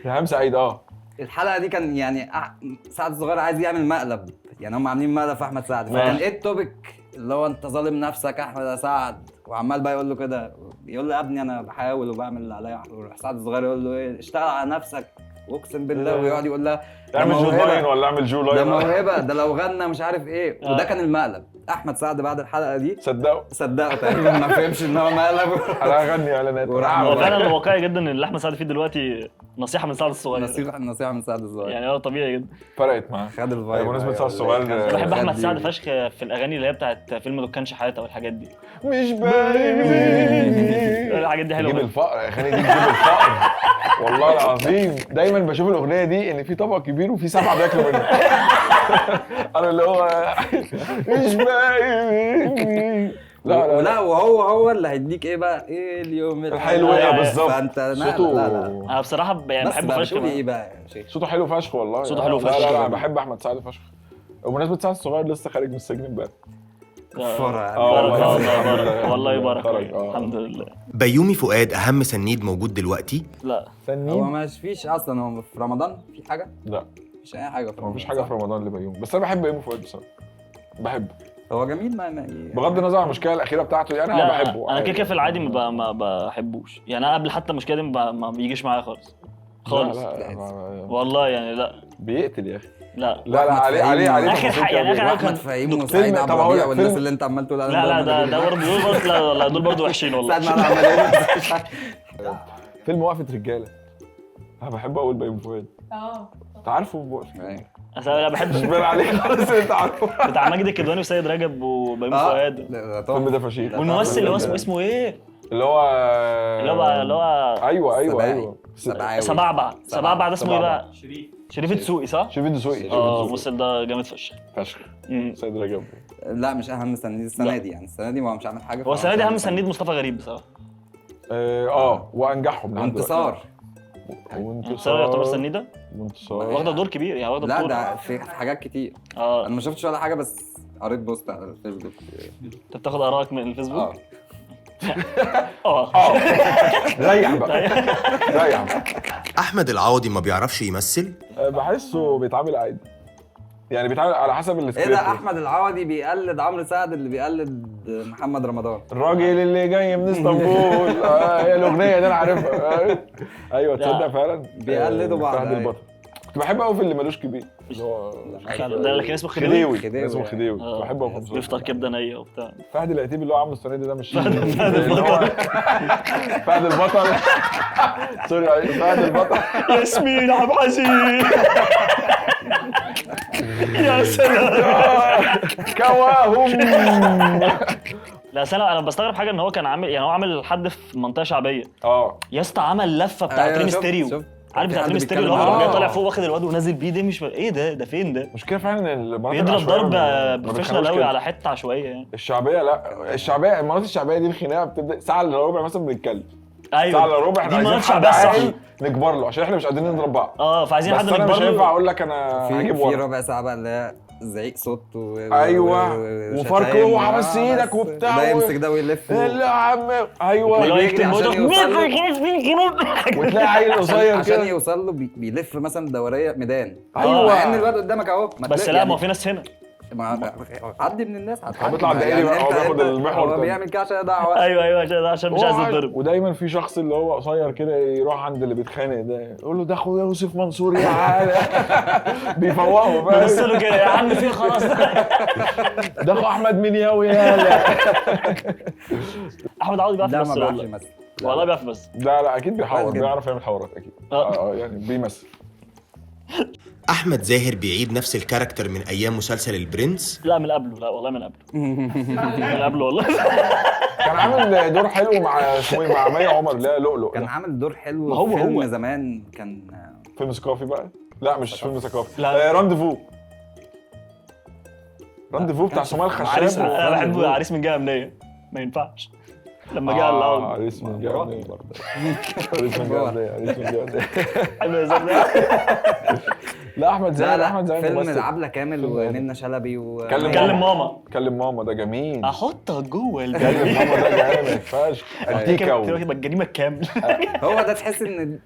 ريهام سعيد. الحلقه دي كان يعني سعد الصغير عايز يعمل مقلب، يعني هم عاملين مقلب في احمد سعد، فكان ماشي. ايه التوبيك اللي هو انت ظالم نفسك احمد يا سعد، وعمال بقى يقول له كده، يقول له يا ابني انا بحاول وبعمل اللي عليا، ويروح سعد الصغير يقول له ايه اشتغل على نفسك اقسم بالله، ويقعد يقول لها ده اعمل جو موهبة. لاين ولا اعمل جو ده لاين. موهبه، ده لو غنى مش عارف ايه، وده كان المقلب. احمد سعد بعد الحلقه دي صدقه تقريبا، ما فهمش ان هو مقلب. انا هغني اعلانات. هو فعلا واقعي جدا ان اللي احمد سعد فيه دلوقتي نصيحه من سعد الصغير. نصيحه من سعد الصغير، يعني هو طبيعي جدا. فرقت معاه. خد الفايب. بمناسبة سعد الصغير انا بحب احمد سعد فشخ في الاغاني اللي هي بتاعت فيلم دكان شحاته والحاجات دي. مش باين. الحاجات دي حلوه تجيب جدا. الفقر، الاغاني دي تجيب الفقر والله العظيم. دايما بشوف الاغنيه دي ان في طبق كبير وفي 7 بياكلوا منه. انا اللي هو مش باين. لا وهو اللي هيديك ايه بقى، ايه اليوم الحلو ايه بالظبط. فانت صوته انا بصراحه يعني بحبه فشخ. بتقولي ايه بقى يا شيخ؟ صوته حلو فشخ والله. صوته حلو لا فشخ. لا انا بحب احمد سعد فشخ. وبمناسبة سعد الصغير لسه خارج من السجن امبارح. بارك والله يبارك الحمد لله. بيومي فؤاد اهم سنيد موجود دلوقتي. لا هو ما فيش اصلا، هو في رمضان في حاجه؟ لا مفيش اي حاجه في رمضان. مفيش حاجه في رمضان لبيومي، بس انا بحب بيومي فؤاد بصراحه. بحبه هو جميل بغض النظر عن المشكله الاخيره بتاعته يعني. انا لا بحبه انا كده في العادي ما بحبوش يعني. انا قبل حتى المشكله دي ما بيجيش معايا خالص خالص. والله يعني لا بيقتل يا اخي. لا عليه اخر حاجه يعني اخر حاجه احمد فهيم وسعيد عبد الربيع والناس اللي انت عمال تقول لا ده برضه لا دول برضه وحشين والله. ساعد معانا عمالين. فيلم وقفه رجاله انا بحب اقول بيومي فؤاد. انت عارفه انا بحب مش عليك خالص. انت عارفه بتاع ماجد الكدواني وسيد رجب وبيومي فؤاد. الفيلم ده فشيخ. والممثل اللي هو اسمه ايه؟ اللي هو ايوه سبعبع ده اسمه ايه بقى؟ شريف الدسوقي صح؟ شريف الدسوقي. الممثل ده جامد فشخ. سيد رجب. لا مش اهم سنيد السنه دي يعني. السنه دي ما هو مش عامل حاجه. هو السنه دي اهم سنيد مصطفى غريب بصراحه. وانجحهم وانتصار يعتبر سنيده. وانتصار واخده دور كبير يعني، واخده لا بطولة. ده في حاجات كتير. انا ما شفتش ولا حاجه بس قريت بوست على الفيسبوك. انت بتاخد ارائك من الفيسبوك؟ ريح بقى. احمد العوضي ما بيعرفش يمثل. بحسه بيتعامل عادي يعني، بيتعامل على حسب السكريبت. ايه ده احمد العوضي بيقلد عمرو سعد اللي بيقلد محمد رمضان. الراجل اللي جاي من اسطنبول. هي الاغنيه دي انا عارفها. ايوه تصدق فعلا بيقلدوا بعض. فهد البطل كنت بحبه قوي في اللي ملوش كبير اللي هو ده لكن اسمه خديوي. اسمه خديوي. بحبه قوي. بيفطر كبده نيه وبتاع. فهد العتيبي اللي هو عامله السنه ده مش فهد البطل. سوري فهد البطل. ياسمين عبد العزيز. يا سلام. كواهم. لا انا بستغرب حاجه ان هو كان عامل يعني، هو عامل حد في منطقه شعبيه. يا اسطى عمل لفه بتاعت ريم ستيريو. عارف بتاعت ريم ستيريو اللي هو جاي طالع فوق واخد الواد ونازل بيه. ده مش ايه ده فين ده؟ مشكله فعلا ان بيضرب ضرب بروفيشنال قوي على حته عشوائيه يعني. الشعبيه لا الشعبيه المناطق الشعبيه دي الخناقه بتبدا ساعه الا ربع مثلا بنتكلم. ايوه ساعه الا ربع احنا عايزين حد عاقل نكبر له عشان احنا مش قادرين نضرب بعض. فعايزين حد نكبر له. بس انا مش هينفع اقول لك انا هجيب ورا في ربع ساعه بقى اللي هي زعيق صوت ايوه وفرق وحبس ايدك وبتاع ده يمسك ده ويلف يا عم ايوه وتلاقي عيل قصير عشان كده يوصل له بيلف مثلا دوريه ميدان. ايوه مع ان الواد قدامك اهو. بس لا ما هو في ناس هنا عدي من الناس بيطلع دائري بقى، هو بياخد المحور هو ده. بيعمل كده عشان يضيع وقت. ايوه عشان مش عايز يتضرب. ودايما في شخص اللي هو قصير كده يروح عند اللي بيتخانق ده يقول له ده اخويا يوسف منصور يا عالم. بيفوقه بص فاهم. له كده يا عم فين خلاص. ده اخو احمد منياوي يالا. احمد عوضي بيعرف لا ما يمثل بيعرفش والله. يمثل. والله بيعرف يمثل. لا اكيد بيحور، كويس جدا. بيعرف يعمل حوارات اكيد. يعني بيمثل. احمد زاهر بيعيد نفس الكاركتر من ايام مسلسل البرنس. لا من قبله، لا والله من قبله. من قبله والله. كان عامل دور حلو مع اسمه ايه، مع مي عمر اللي هي لؤلؤ. كان عامل دور حلو هو في فيلم هو. زمان كان فيلم ثقافي بقى؟ لا مش فيلم ثقافي. لا. رانديفو بتاع سمية عريس، الخشاب. انا بحبه عريس من جهه امنيه، ما ينفعش. لما جه قال له عريس من جهه أمنية. عريس من جهه أمنية، عريس من جهه أمنية. حلو يا زلمه. لا احمد زاهر، لا احمد زاهر فيلم ممثل. العبلة كامل ومنى شلبي كلم ماما. كلم ماما ده جميل. احطك جوه كلم البيت. ماما ده جامد فشخ. انتيكا تبقى الجريمه الكامل. هو ده تحس ان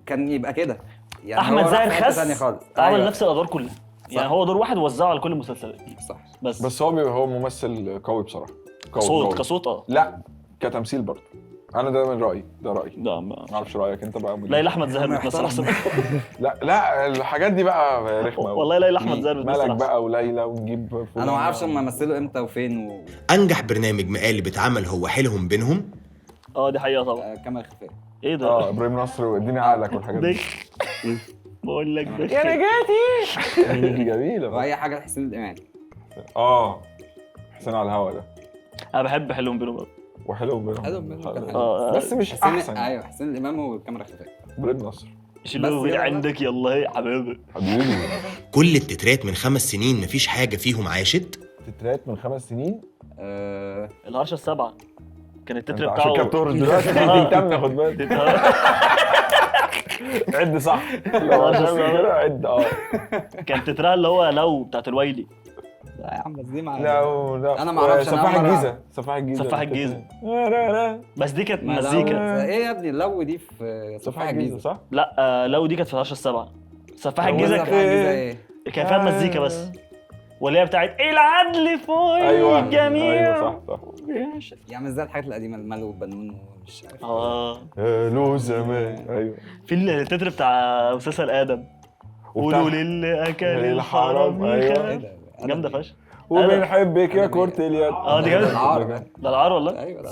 كان يبقى كده يعني. احمد هو راح زاهر في حتة تانية خس خالص. عمل أيوة. نفس الادوار كلها، يعني هو دور واحد وزعه على كل المسلسلات. صح. بس هو ممثل قوي بصراحه. قوي. كصوت لا كتمثيل برضه. انا ده من رايي، ده رايي. لا ما اعرفش رايك انت بقى. لا لا احمد زاهر بيتمثل احسن. لا الحاجات دي بقى رخمه. والله لا احمد زاهر بيتمثل مالك احسن. بقى وليلى ونجيب انا ما اعرفش هم مثلوا امتى وفين انجح برنامج مقالب اتعمل هو حيلهم بينهم. دي حقيقه طبعا. كاميرا خفيه. ايه ده؟ ابراهيم نصر واديني عقلك والحاجات دي. بقول لك يا نجاتي. دي جميله. واي حاجه لحسين الامام. حسين على الهوا ده. انا بحب حلوهم بينهم قوي. وحلو بينهم. حلو منه كان حلو. بس مش احسن. ايوه حسين الامام وكاميرا خفيه. ابراهيم نصر. شيلوه يلا عندك يلا يا حبيبي. حبيبي. كل التترات من 5 سنين مفيش حاجة فيهم عاشت. تترات من 5 سنين. الهرشه السبعه كان التتر عشان بتاعه. كابتورس دلوقتي بيهتم، خد بالك. عد صح. عد كان تترها اللي هو لو بتاعت الويلي. لا يا عم بس دي مع لا انا ما اعرفش. سفاح أنا الجيزه. سفاح الجيزه. بس دي كانت ما مزيكا. ايه يا ابني اللو دي في سفاح الجيزه صح؟ لا لو دي كانت في الهرشه السبعه. سفاح سفاح الجيزه ايه؟ كان فيها مزيكا بس، واللي هي بتاعت العدل فوق ايوه الجميع. ايوه صح. يعني زي الحاجات القديمه الملو والبنون ومش عارف. له زمان. ايوه. في التتر بتاع مسلسل ادم. قولوا للي اكل الحرام أيوة. يخاف. جامده فشخ. وبنحبك يا كرة اليد. دي جامده. العار ده العار والله. ايوه ده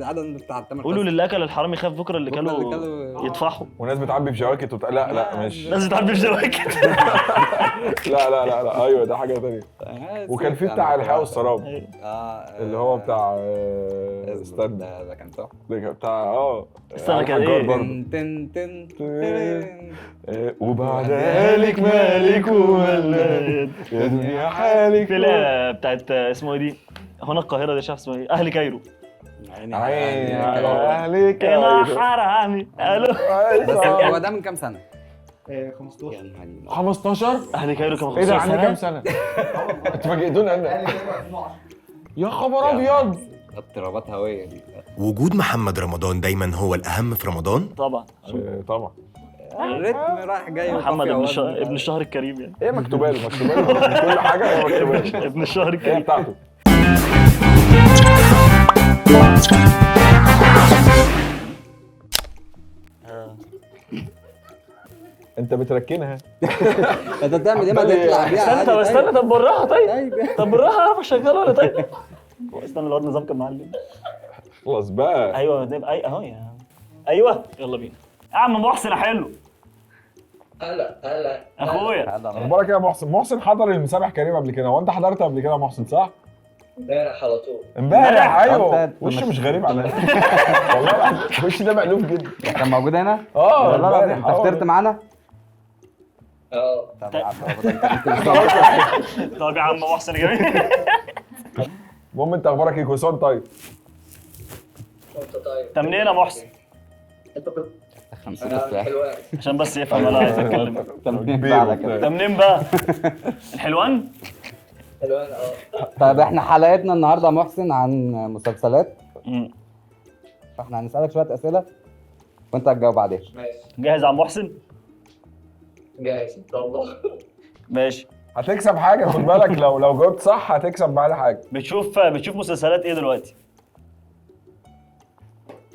ادم بتاع تامر قولوا للي اكل الحرام يخاف، بكره اللي بكرة اللي كانوا كانوا- يطفحوا. وناس بتعبي في جواكت لا مش لازم تعبي في جواكت. لا ايوه ده حاجه ثانيه. وكان في بتاع الحياه والسراب اللي هو بتاع استنى ده كان تحفه. ده كان بتاع استنى كان الحجار ايه؟ برضه. تن تن تن. وبعد ذلك مالك وولاد يا دنيا حالك. في بتاعت اسمه ايه دي؟ هنا القاهره دي مش عارف اسمها ايه، اهل كايرو. عيني على اهلك انا حرامي قالوا. بس هو ده من كام سنه؟ 15. 15. اهل كايرو كانوا ايه ده 15 عندي كام سنه. سنه؟ انتوا فاجئتونا انا. يا خبر ابيض. اضطرابات هويه دي. وجود محمد رمضان دايما هو الأهم في رمضان. طبعا طبعا. الريتم رايح جاي. محمد وطافي ابن الشهر الكريم يعني. ايه مكتوبه له كل حاجه هي مكتوبه له. ابن الشهر هي الكريم. بتاعته. انت بتركنها. انت بتعمل ايه؟ ما تطلع بيها استنى عادي. استنى، طب بالراحه طيب. طيب طب بالراحه اعرف اشغله ولا طيب. استنى الواد نظام كان معلم. خلاص بقى. ايوه نبقى اهو يا ايوه يلا بينا يا عم محسن حلو. هلا اخويا. اخبارك ايه يا محسن؟ محسن حضر المسامح كريم قبل كده، هو انت حضرت قبل كده يا محسن صح؟ امبارح على طول. امبارح ايوه. أنت وشه مش غريب عليا. والله العظيم وشي ده مألوف جدا. كان موجود هنا؟ اه والله العظيم انت فطرت معانا؟ طب يا عم طب يا عم محسن جميل. المهم انت اخبارك ايه؟ كل سنه طيب. انت طيب. انت منين يا محسن؟ انت كنت 50 حلوان. عشان بس يفهم انا عايز اتكلم. بعد كده. انت منين بقى؟ الحلوان؟ حلوان طيب احنا حلقتنا النهارده محسن عن مسلسلات، فاحنا هنسألك شوية أسئلة وانت هتجاوب عليها. ماشي جاهز يا عم محسن؟ جاهز ان شاء الله. ماشي. هتكسب حاجه، خد بالك، لو جاوبت صح هتكسب معانا حاجه. بتشوف مسلسلات ايه دلوقتي؟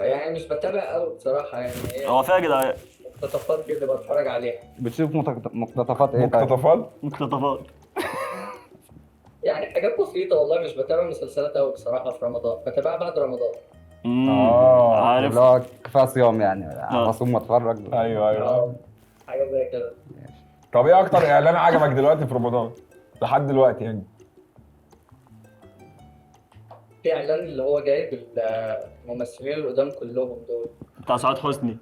يعني مش بتابع قوي بصراحه، يعني هي هو فيها يا جدعان مقتطفات كده بتفرج عليها. بتشوف مقتطفات ايه؟ طيب؟ مقتطفات. مقتطفات. يعني حاجات بسيطه والله، مش بتابع مسلسلات قوي بصراحه في رمضان، بتابعها بعد رمضان. عارف. اللي هو كفايه صيام يعني، اصوم واتفرج. ايوه حاجه زي كده. طب ايه اكتر اعلان عجبك دلوقتي في رمضان لحد دلوقتي يعني؟ في اعلان اللي هو جايب الممثلين القدام كلهم دول. بتاع سعاد حسني.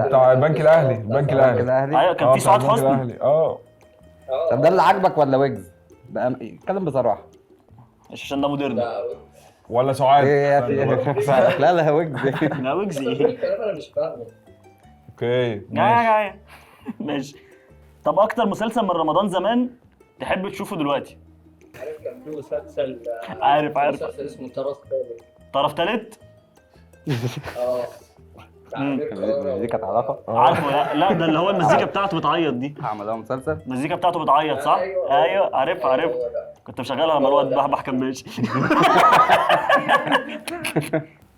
بتاع البنك الاهلي. البنك الاهلي. ايوه كان في سعاد بتاع حسني. البنك الأهلي. طب ده اللي عاجبك ولا ويجز؟ اتكلم بصراحه. مش عشان ده مودرن. ولا سعاد؟ ايه لا ويجز. لا ويجز ايه ايه؟ الكلام انا مش فاهمه. اوكي جاي ماشي. طب اكتر مسلسل من رمضان زمان تحب تشوفه دلوقتي؟ عارف كان في مسلسل عارف مسلسل اسمه طرف ثالث. طرف تالت؟ دي كانت علاقه. عارفه. لا ده اللي هو المزيكا بتاعته بتعيط دي. عملوها مسلسل. المزيكا بتاعته بتعيط صح؟ ايوه عارفها. كنت مشغلها لما الواد بحبح كان ماشي.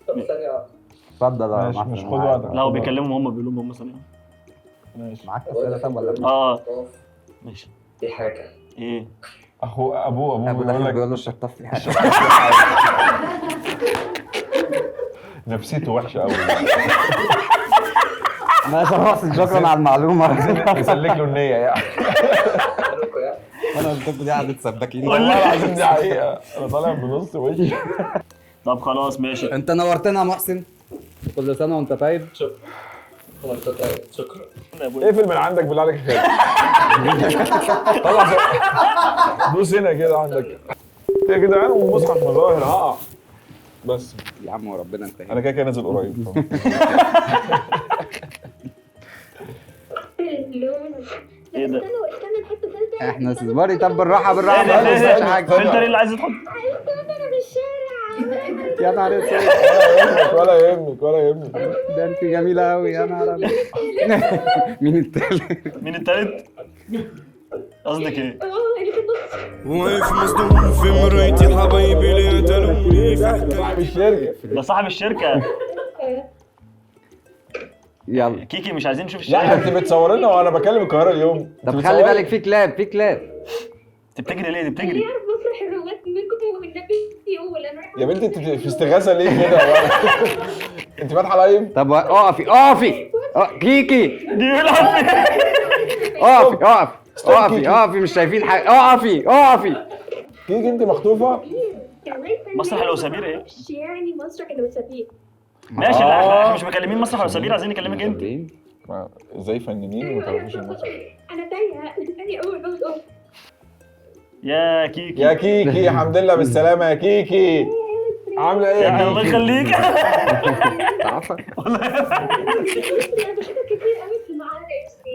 طب ثانيه اتفضل يا ماشي، محسن. مش خد وقتك. لا هو بيكلمهم هم بيقولوا لهم هم ثانيه. ماشي. معاك اسئله طب ولا ماشي. في حاجه ايه؟ ابوه بيقول لك بيقول له الشطاف في حاجه. نفسيته وحشه قوي. ماشي خلاص، شكرا على المعلومه. يسلك له النيه يعني. انا قلت لكم دي قعدة سباكين. والله العظيم دي حقيقه، انا طالع بنص وشي. طب خلاص ماشي. انت نورتنا يا محسن، كل سنه وانت طيب. وانت طيب، شكرا. اقفل من عندك بالله عليك خير. طلع دوس هنا كده عندك يا جدعان، ومصحف مظاهر هقع بس. يا عم وربنا انتهينا. انا كده نازل قريب. ايه ده؟ استنى نحط فلتر. احنا سيزباري. طب بالراحه بالراحه، ايه ما تنساش حاجه. انت اللي عايز تحط. انا في الشارع. يا نهار اسود، ولا يهمك. ده انت جميله قوي يا نهار ابيض. مين التالت؟ مين التالت؟ قصدك ايه؟ اللي في النص. واقف مصدوم في مرايتي حبايبي ليه تلومني. صاحب الشركه. ده صاحب الشركه. يلا. كيكي مش عايزين نشوف لا الشركه. انت بتصورنا وانا بكلم القاهره اليوم. طب خلي بالك، في كلاب. انت بتجري ليه؟ بتجري. يعرف مسرح الرواد منكم والنبي يقول انا رايحه. يا بنتي انت في استغاثه ليه كده؟ انت فاتحه لايف؟ طب اقفي. كيكي بيلعب فين؟ اقفي مش شايفين حاجه. اقفي. كيكي انت مخطوفه؟ مسرح الوسابير ايه؟ يعني مسرح الوسابير. ماشي. لا احنا مش مكلمين مسرح الوسابير، عايزين نكلمك انت. ازاي فنانين وما تعرفوش المسرح؟ انا تايهه قول. يا كيكي. يا كيكي الحمد لله بالسلامه يا كيكي. عامله ايه يا كيكي؟ الله يخليك. تعرفها؟ انا بشوفك كتير قوي في المعارض.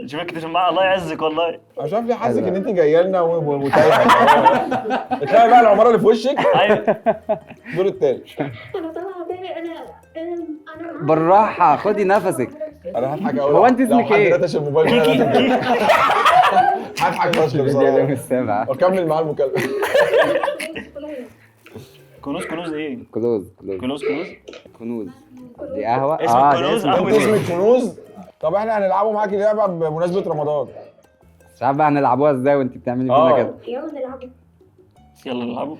شوفك كتير معاه. الله يعزك والله. عشان في حاسك ان انت جايه لنا وتايهه. تلاقي بقى العماره اللي في وشك ايوه. الدور التالت. انا طالعه بقى. انا بالراحه، خدي نفسك. انا هضحك اقول هو انت اسمك ايه؟ لو حد نتش الموبايل كيكي. هضحك فشخ دي بصراحه مش سامع. واكمل معاه المكالمه. كنوز ايه؟ كنوز دي قهوه. اسمك دي كنوز؟ انت قهوة اسمك كنوز. طب احنا هنلعبوا معاكي لعبه بمناسبه رمضان. مش عارف بقى هنلعبوها ازاي وانت بتعملي فينا كده. يلا نلعبوا. يلا نلعبوا.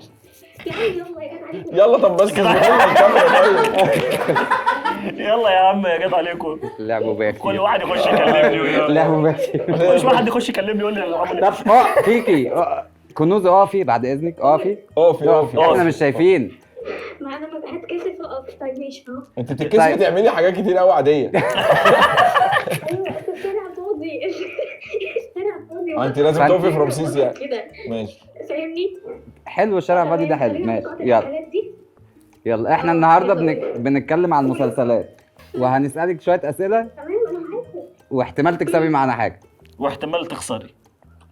يلا يا جدع عليكم. يلا طب بس الكاميرا طيب. يلا يا عم يا جد عليكم. لعبوا باكي. كل واحد يخش يكلمني. لعبوا باكي. كل واحد يخش يكلمني يقول لي نلعبوا ليه. طب كيكي كنوز اقفي بعد اذنك. اقفي. احنا مش شايفين. ما انا ما هتكسف اقف. طيب ماشي اهو. انت بتتكسفي تعملي حاجات كتير قوي عاديه. ايوه الشارع فاضي. الشارع فاضي. انت لازم تقفي في رمسيس يعني. كده ماشي فاهمني. حلو الشارع فاضي ده حلو. ماشي يلا احنا النهارده بنتكلم عن المسلسلات وهنسألك شوية أسئلة تمام انا معاكم. واحتمال تكسبي معانا حاجة. واحتمال تخسري.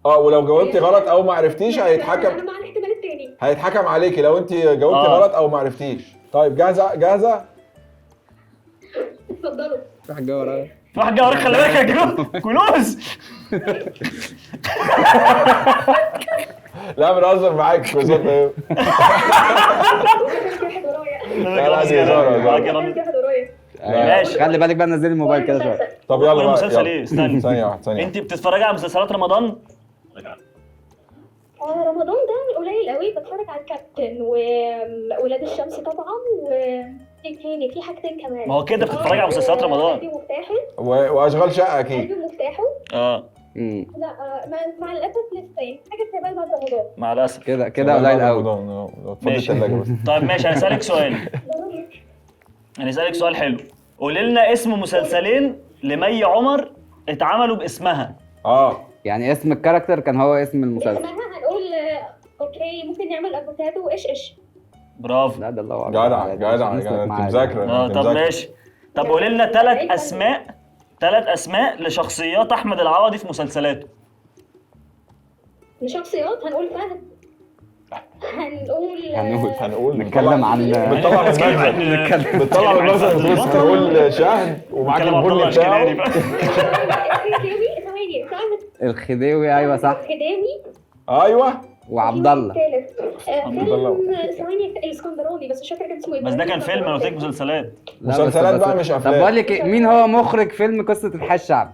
ولو جاوبتي غلط او ما عرفتيش انا هيتحكم مع الاحتمال التاني. هيتحكم عليكي لو انت جاوبتي غلط او ما عرفتيش. طيب جاهزه؟ اتفضلوا. في حاجة ورايا. في واحد جاي وراك خلي بالك يا كنوز. لا بنهزر معاك كويسات ايه. لا لا دي هزار. ماشي. خلي بالك بقى، نزلي الموبايل كده شويه. طب يلا بقى مسلسل ايه؟ استنى ثانية واحدة ثانية. انت بتتفرجي على مسلسلات رمضان؟ رمضان ده قليل قوي، بتفرج على الكابتن وولاد الشمس طبعا، ايه تاني، في حاجتين كمان. ما هو كده بتتفرجي على مسلسلات رمضان. قلبي مفتاحه. واشغال شقة اكيد. قلبي مفتاحه. اه لا مع الاسف لسه يعني حاجه تبقى بعد رمضان. مع الاسف كده قليل قوي. اتفضل ماشي. الثلاجة بس. طيب ماشي، هنسألك سؤال. هنسألك سؤال حلو. قولي لنا اسم مسلسلين لمي عمر اتعملوا باسمها. يعني اسم الكاركتر كان هو اسم المسلسل. اسمها هنقول اوكي، ممكن نعمل افوكادو وايش ايش. برافو. لا ده الله اكبر. جدع انت مذاكرة. طب ماشي. طب قولي لنا ثلاث اسماء لشخصيات احمد العوضي في مسلسلاته. لشخصيات هنقول فهد، هنقول نتكلم عن بتطلع من المخزن. بتطلع من المخزن بتبص هنقول شهد ومعاك البني بتاعه. الخديوي. ايوه صح. الخديوي. ايوه. وعبد الله. فيلم ثواني الاسكندراني بس مش فاكره كان اسمه ايه. بس ده كان فيلم، انا قلت لك مسلسلات. مسلسلات بقى مش طب افلام. بقول لك مين هو مخرج فيلم قصة الحي الشعبي؟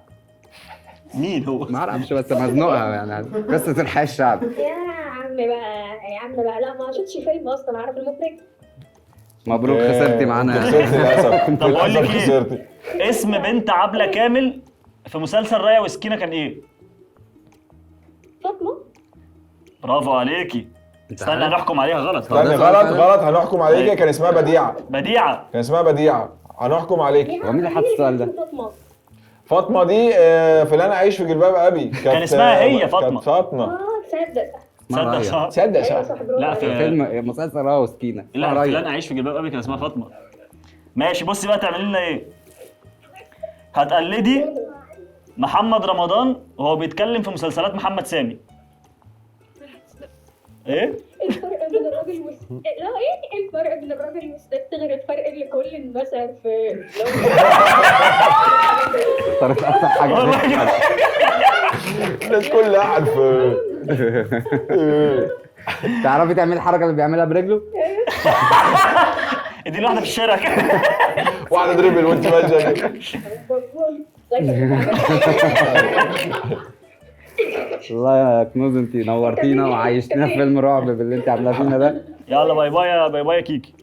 مين هو؟ ما اعرفش بس مزنوقها يعني قصة الحي الشعبي. يا عم بقى لا ما شفتش فيلم اصلا، اعرف المخرج. مبروك خسرتي معانا. خسرتي للاسف. طب بقول لك خسرتي. ايه؟ اسم بنت عبلة كامل في مسلسل رايا وسكينة كان ايه؟ فاطمه. برافو عليكي. استنى هنحكم عليها غلط. استنى غلط هنحكم عليكي. كان اسمها بديعة. هنحكم عليكي. هو مين اللي حط السؤال ده؟ فاطمة دي في اللي انا عايش في جلباب ابي كان اسمها هي فاطمة. كانت فاطمة. تصدق صح. لا في فيلم مسلسل رايا وسكينة. لا في اللي انا عايش في جلباب ابي كان اسمها فاطمة. ماشي بصي بقى تعملي لنا ايه؟ هتقلدي محمد رمضان وهو بيتكلم في مسلسلات محمد سامي. ايه؟ الفرق بين الراجل لا ايه الفرق بين الراجل والست غير الفرق اللي كل مثلا في طريقة اكتر حاجة. الناس كلها عارفة. تعرفي تعملي الحركة اللي بيعملها برجله؟ اديني واحدة في الشارع كده. واحدة دريبل وانت ماشية. والله يا كنوز انت نورتينا وعيشتينا في فيلم رعب باللي انت عاملاه فينا ده. يلا باي باي باي باي يا كيكي.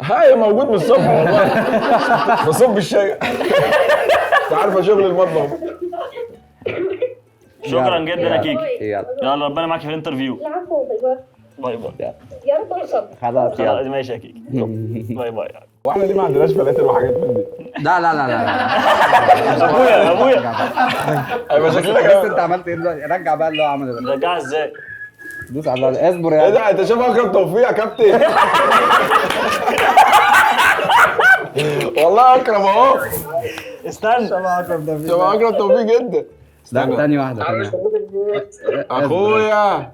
هاي موجود من الصبح والله. بصب الشاي. انت عارفة شغل المطبخ. شكرا جدا يا كيكي. يلا ربنا معاكي في الانترفيو. العفو. باي باي. يا رب اوصل. خلاص يلا ماشي يا كيكي. باي باي. واحنا دي ما عندناش فلاتر وحاجات من دي. لا لا لا ابويا هيبقى شكلك بس انت عملت ايه دلوقتي؟ رجع بقى اللي هو عمله ده. رجعها ازاي؟ دوس على اصبر يا ايه ده انت شايف اكرم توفيق يا كابتن؟ والله اكرم اهو. استنى. شبه اكرم توفيق جدا. لا ثانية واحدة. اخويا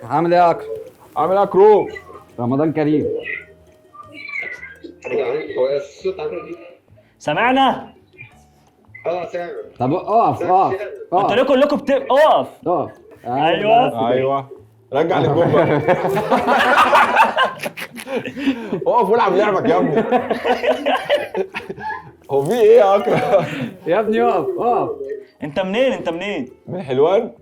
عامل ايه يا اكرم؟ عامل ايه يا كرو؟ رمضان كريم. هو الصوت عامل ايه؟ سمعنا؟ سامع. طب اقف انتوا ليه كلكم اقف. ايوه رجع للجون بقى. اقف والعب لعبك يا ابني. هو في ايه يا اكرم؟ يا ابني اقف. انت منين؟ من حلوان؟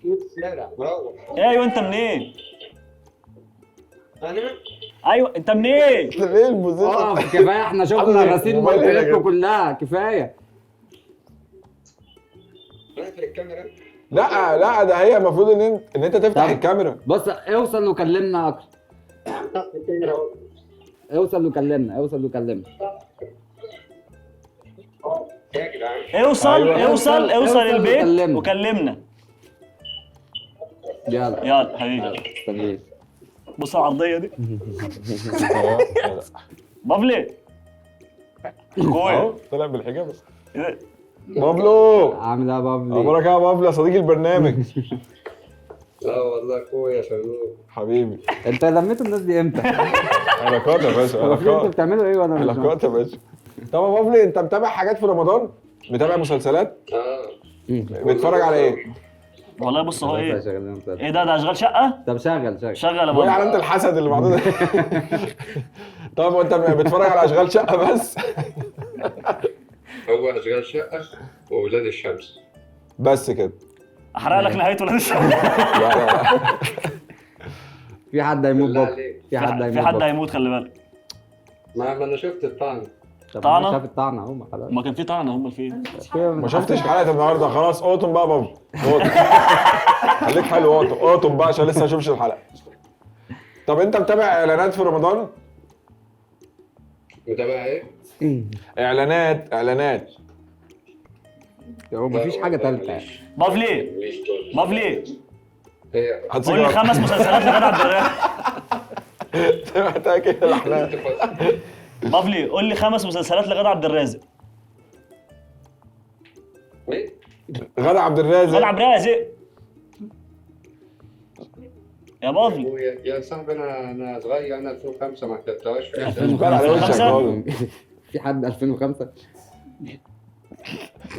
الشارع مروح. ايوه انت منين؟ انا ايوه انت منين؟ ايه البوزيشن؟ كفايه احنا شفنا الرصيد مولتلكم كلها كفايه. اقفل الكاميرا. لا ده هي المفروض ان انت تفتح الكاميرا. بص اوصل وكلمنا اكتر. اوصل وكلمنا. يا جدعان. اوصل البيت وكلمنا. يلا حبيبي. استنيك. بص على العرضيه دي. بابلي اخويا طلع بالحجاب. إيه؟ بابلو عامل ايه يا بابلي؟ اخبارك يا بابلو يا صديق البرنامج؟ والله اخويا شغال حبيبي. انت لميتوا الناس دي امتى؟ علاقات يا باشا. انتوا بتعملوا ايه وانا علاقات يا باشا. طب يا بافلي انت متابع حاجات في رمضان؟ متابع مسلسلات؟ بتتفرج على ايه؟ والله بص هو ايه شغالين مسلسل. ايه ده اشغال شقه طب شغل شغل يا وايه بابا. علامة الحسد اللي بعض ده؟ طب وانت بتتفرج على اشغال شقة بس؟ هو اشغال شقه واولاد الشمس. بس كده. احرق لك نهايه ولاد الشمس. لا لا. في حد هيموت بالله بكره. عليك. في حد هيموت في حد بكرة. هيموت خلي بالك. ما انا شفت الطعن. طب طعنة؟ ما شاف الطعنه اهو ما خلاص. ما كان في طعنه هم فين؟ ما شفتش حلقة النهارده خلاص اقطم بقى بابا. اقطم. خليك حلو اقطم اقطم بقى عشان لسه ما شفتش الحلقة. طب انت متابع اعلانات في رمضان؟ متابع ايه؟ اعلانات هو مفيش حاجه ثالثه. بافلي ماليش دور. بافلي هي هات قول لي سيجارة. 5 مسلسلات لغادة عبد الرازق. سمعتها كده الاحلام. بافلي قول لي 5 مسلسلات لغادة عبد الرازق. ايه؟ غادة عبد الرازق. غادة عبد الرازق يا بافلي. يا صاحبي انا صغير، انا 2005 ما حضرتهاش. مش بقى على وشك 2005. خالص. في حد 2005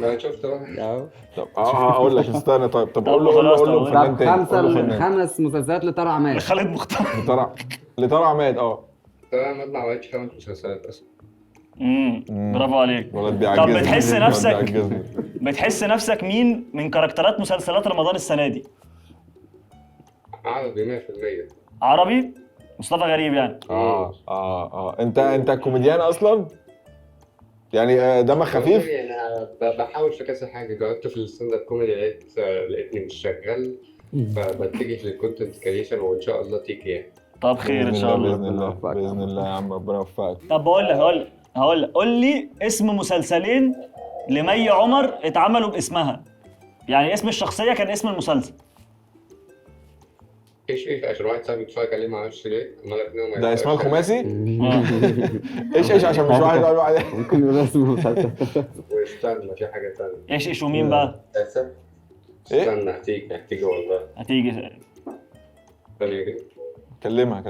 ما شفت واحد. اهو. طب هقول لك استنى طب قول له خلاص، قول له طب فنان طب تاني قول له فنان. 5 مسلسلات لطارق عماد. خالد مختار. لطارق عماد طبعا ما عملتش 5 مسلسلات اصلا. برافو عليك. ولد طب بيعجزني. بتحس ولد نفسك بيعجزني. بتحس نفسك مين من كاركترات مسلسلات رمضان السنه دي؟ عربي 100%. عربي؟ مصطفى غريب يعني. انت كوميديان اصلا؟ يعني دمك خفيف؟ يعني انا بحاول في كذا حاجه، جربت في الستاند اب كوميدي لقيتني مش شغال، فبتجه للكونتنت كريشن وان شاء الله تيجي يعني. طب خير ان شاء الله. باذن الله يا عم ربنا يوفقك. طب هقول لك قول لي اسم مسلسلين لمي عمر اتعملوا باسمها. يعني اسم الشخصيه كان اسم المسلسل. ايش عشان واحد صاحبي بيتفرج عليه ما اعرفش ليه. ده اسمها الخماسي؟ ايش عشان مش واحد قال واحد. ممكن يقول اسم المسلسل. واستنى في حاجه ثانيه. ايش ومين بقى؟ استنى هتيجي والله. هتيجي. ثانيه كده. كلمها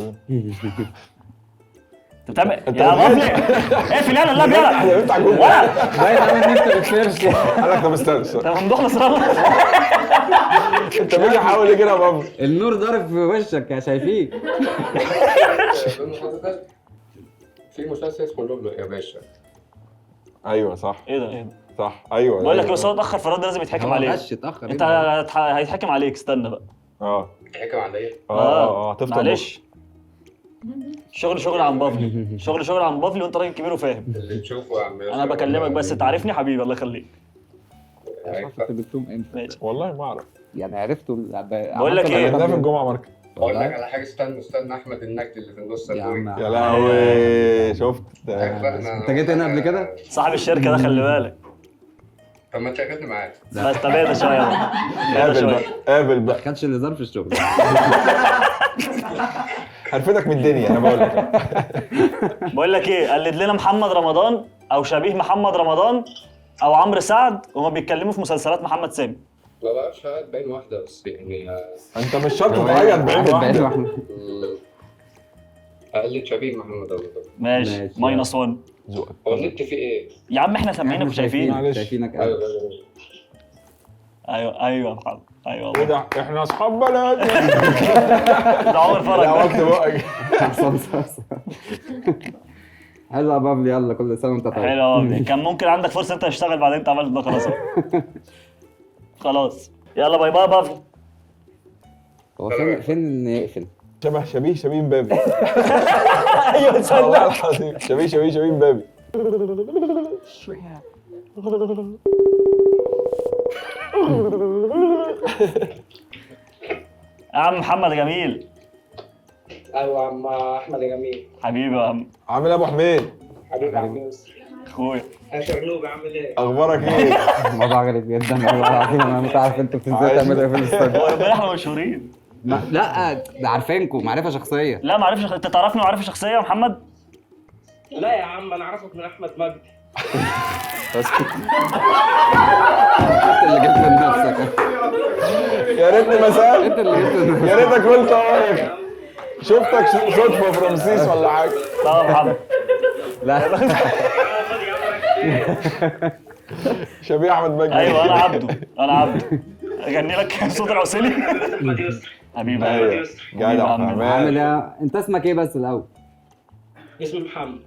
انت بتعمل يا بافلي اقفل يلا اللاب يلا. يا بنت عجوبة. باين قوي ان انت بتسيرش. قال لك طب استنى طب ممدوح نصر الله. انت مين حاول ايه كده يا بابا؟ النور ضارب في وشك يا شايفيك. في مسلسل اسمه لؤلؤ يا باشا. ايوه صح ايه ده؟ صح ايوه. بقول لك لو صوت اتاخر في الرد لازم يتحكم عليك. غش اتاخر. انت هيتحكم عليك استنى بقى. حكم عليا. هتفضل معلش. شغل عن بافلي. شغل عن بافلي وانت راجل كبير وفاهم. اللي تشوفه يا عم ياسر. انا بكلمك بس تعرفني حبيبي الله يخليك. عرفت جبتهم امتى؟ ماشي. والله ما اعرف. يعني عرفته بقول لك ايه؟ ده في الجمعه ماركت. اقول لك على حاجه، استنى احمد النجدي اللي في النص يا عم يا لهوي شفت انت جيت هنا قبل كده؟ صاحب الشركه ده خلي بالك. طب ما تشغلني معاك. بس طب اهدى شويه بقى. قابل بقى ما خدش الهزار في الشغل. هرفدك من الدنيا انا بقول لك. بقول لك ايه؟ قلد لنا محمد رمضان او شبيه محمد رمضان او عمرو سعد وهما بيتكلموا في مسلسلات محمد سامي. ما بعرفش باين واحده بس يعني. انت مش شرط تعيط بعين واحده. اقلد شبيه محمد رمضان. ماشي ماينس 1. ذوقك. هو النت فيه ايه؟ يا عم احنا سامعينك وشايفينك. معلش. شايفينك ايوه يا محمد ايوه. ايه ده احنا اصحاب بلد. ده عمر فرج. لا وقت بقك. حلو يا بابلي يلا كل سنه وانت طيب. حلو كان ممكن عندك فرصه انت تشتغل بعدين انت عملت ده خلاص. خلاص يلا باي باي بافلي. هو فين ان يقفل؟ شبيه مبابي. ايوه تصدق والله العظيم شبيه مبابي. يا عم محمد جميل. ايوه يا عم احمد جميل. حبيبي يا عم. عامل ايه يا ابو حميد؟ حبيبي يا عم يوسف. اخويا. يا شرنوب عامل ايه؟ اخبارك ايه؟ الموضوع غريب جدا والله العظيم انا مش عارف انتوا ازاي تعملوا ايه في الاستوديو. هو ربنا احنا مشهورين. لا ده عارفينكم معرفه شخصيه. لا ما اعرفش انت تعرفني وعارف شخصيه يا محمد؟ لا يا عم انا اعرفك من احمد مجدي. انت اللي جبت لنفسك. يا ريتني ما سألت. انت اللي جبت لنفسك. يا ريتك قلت اهو. شفتك صدفه في رمسيس ولا حاجه. لا يا محمد. لا شبيه احمد مجدي. ايوه انا عبده، انا عبده. اغني لك صوت العسيلي. احمد يسر. حبيبي ايوه يسر. جدع عامل فهمان. ايه؟ انت اسمك ايه بس الاول؟ اسمي محمد.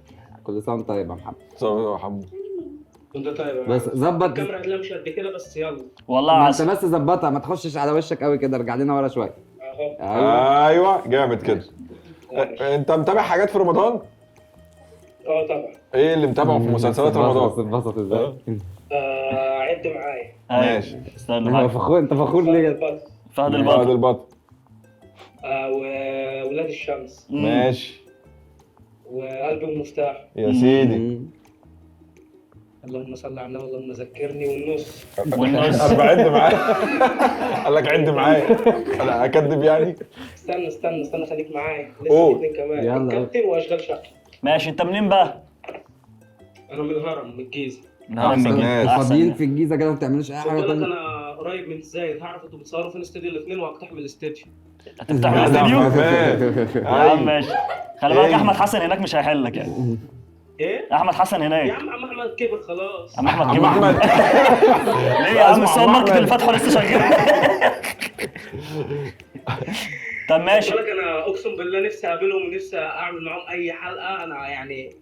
كل سنه وانت طيب يا محمد. صبري حمو. كنت طيب يا بس محمد. ظبط. الكاميرا لا مش قد كده بس يلا. والله ما انت عسل. بس ظبطها، ما تخشش على وشك قوي كده، ارجع لنا ورا شويه. اهو. ايوه جامد كده. انت متابع حاجات في رمضان؟ اه طبعا. ايه اللي متابعه في مسلسلات رمضان؟ اتبسط ازاي؟ عد معايا. ماشي. استنى هو معاك. فخور، انت فخور ليه كده؟ البطل. فهد فهد البطل. البطل. وولاد الشمس. ماشي وقلب المفتاح. يا سيدي. اللهم صل على النبي اللهم ذكرني والنص. والنص. بعد معايا. قال لك عد معايا. انا اكدب يعني؟ استنى خليك معايا. قول. لسه 2 كمان. يلا. الكابتن واشغال شقه. ماشي، انت منين بقى؟ انا من الهرم من الجيزه. أحسن ناس. فاضيين في الجيزه كده ما بتعملوش اي خد حاجه بالك تانية. انا قريب من زايد، هعرف انتوا بتصوروا فين استوديو الاثنين وهقتحم الاستوديو. هتفتح جدع الاستديو؟ فهمان. يا عم ماشي. خلي بالك احمد حسن هناك مش هيحلك يعني. ايه؟ احمد حسن يا هناك. عم احمد كبر خلاص. عم احمد عم كبر. احمد. ليه يا عم اسمع السوبر عم ماركت أحمد. اللي فاتحه لسه شغال. طب ماشي. خد بالك انا اقسم بالله نفسي اقابلهم ونفسي اعمل معاهم اي حلقه. انا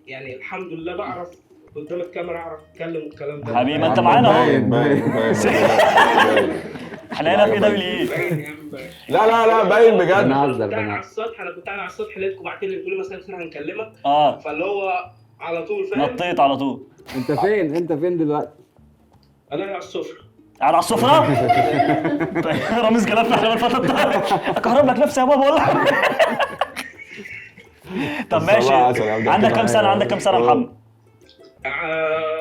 يعني الحمد لله بعرف قدام الكاميرا اعرف اتكلم والكلام ده. حبيبي انت معانا اهو. باين. احنا هنا في دبليو باين يا عم باين. لا باين بجد. انا كنت هزر قاعد على بنا. السطح، انا كنت قاعد على السطح لقيتكم بعتين لي بتقولوا مثلا احنا هنكلمك، اه فاللي هو على طول فاهم. نطيت على طول. انت فين دلوقتي؟ انا على السفره. قاعد على السفرة. رامز جلال في حلوة فترة. اكهرب لك نفسي يا بابا والله. طب ماشي. والله عسل يا عبد عندك الكريم. كام سنة؟ عندك كام سنة يا محمد؟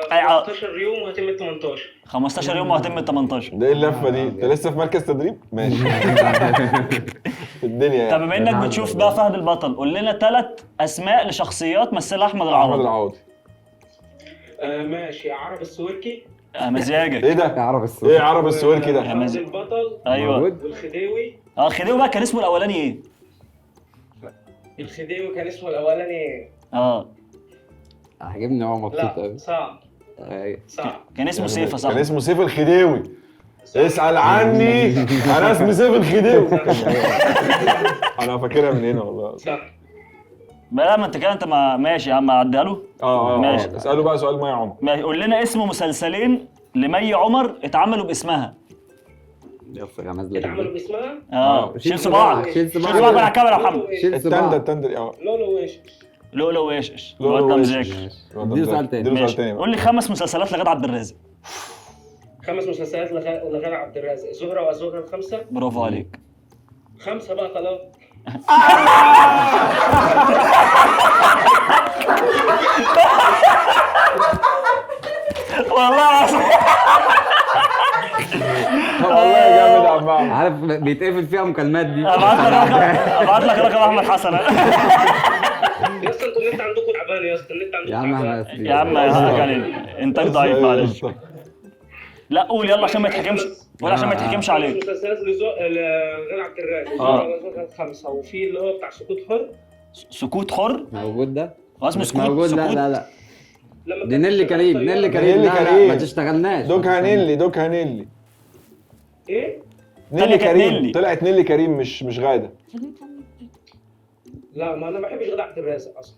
15 يوم وهتم ال 18. 15 يوم وهتم ال 18. ده ايه اللفه دي؟ انت لسه في مركز تدريب؟ ماشي. في الدنيا طب يعني. بما انك بتشوف بقى فهد البطل، قول لنا 3 اسماء لشخصيات مثلها احمد احمد العوضي. العوضي. ماشي. عرب السويركي. مزاجك. ايه ده؟ اعرف السؤال. ايه عرب السويركي ده؟ فهد البطل ايوه. والخديوي. خديوي بقى كان اسمه الاولاني ايه؟ الخديوي كان اسمه الاولاني عاجبني هو مبسوط لا قوي. صعب ايوه. صعب. كان اسمه سيف صح؟ كان اسمه سيف الخديوي. اسأل عني. انا اسمي سيف الخديوي. انا فاكرها من هنا والله. صح. لا ما انت كده انت ما ماشي يا عم عديها له. ماشي. اسأله بقى سؤال مي عمر. ماشي، قول لنا اسم مسلسلين لمي عمر اتعملوا باسمها. يس يا نازله اتعملوا باسمها. شيل صباعك. شيل شيل صباعك. صباعك من على الكاميرا يا محمد. شيل صباعك. التندر لولو ويش. لؤلؤ ويشش. لؤلؤ الواد ده ويشش. مذاكر. اديله سؤال تاني. اديله سؤال ماشي. تاني بقى. قول لي 5 مسلسلات لغادة عبد الرازق. 5 مسلسلات لغادة عبد الرازق. زهرة وأزواجها الخمسة. برافو عليك. 5 بقى خلاص. والله العظيم. والله جامد يا عم أحمد. عارف بيتقفل فيها مكالمات دي. ابعت لك رقم احمد حسن. يا اسطى انتوا النت عندكم تعبان يا اسطى، النت عندكم يا عم تعبان. احنا يا عم يا علينا انتاج ضعيف معلش. لا قول يلا عشان ما يتحكمش. قول عشان ما يتحكمش عليك. مسلسلات لغادة عبد الرازق. زهرة وأزواجها الخمسة. وفي اللي هو بتاع سقوط حر. سكوت حر. موجود ده؟ هو اسمه مش سكوت. موجود. لا سكوت. لا لا. لما دي كان نيلي شغال كريم. طيارة. نيلي كريم. نيلي لا لا كريم. ما تشتغلناش. دوك هنيلي. ايه؟ نيلي كانت كريم. نيلي. طلعت نيلي كريم مش غادة. لا ما انا ما بحبش غادة عبد الرازق اصلا.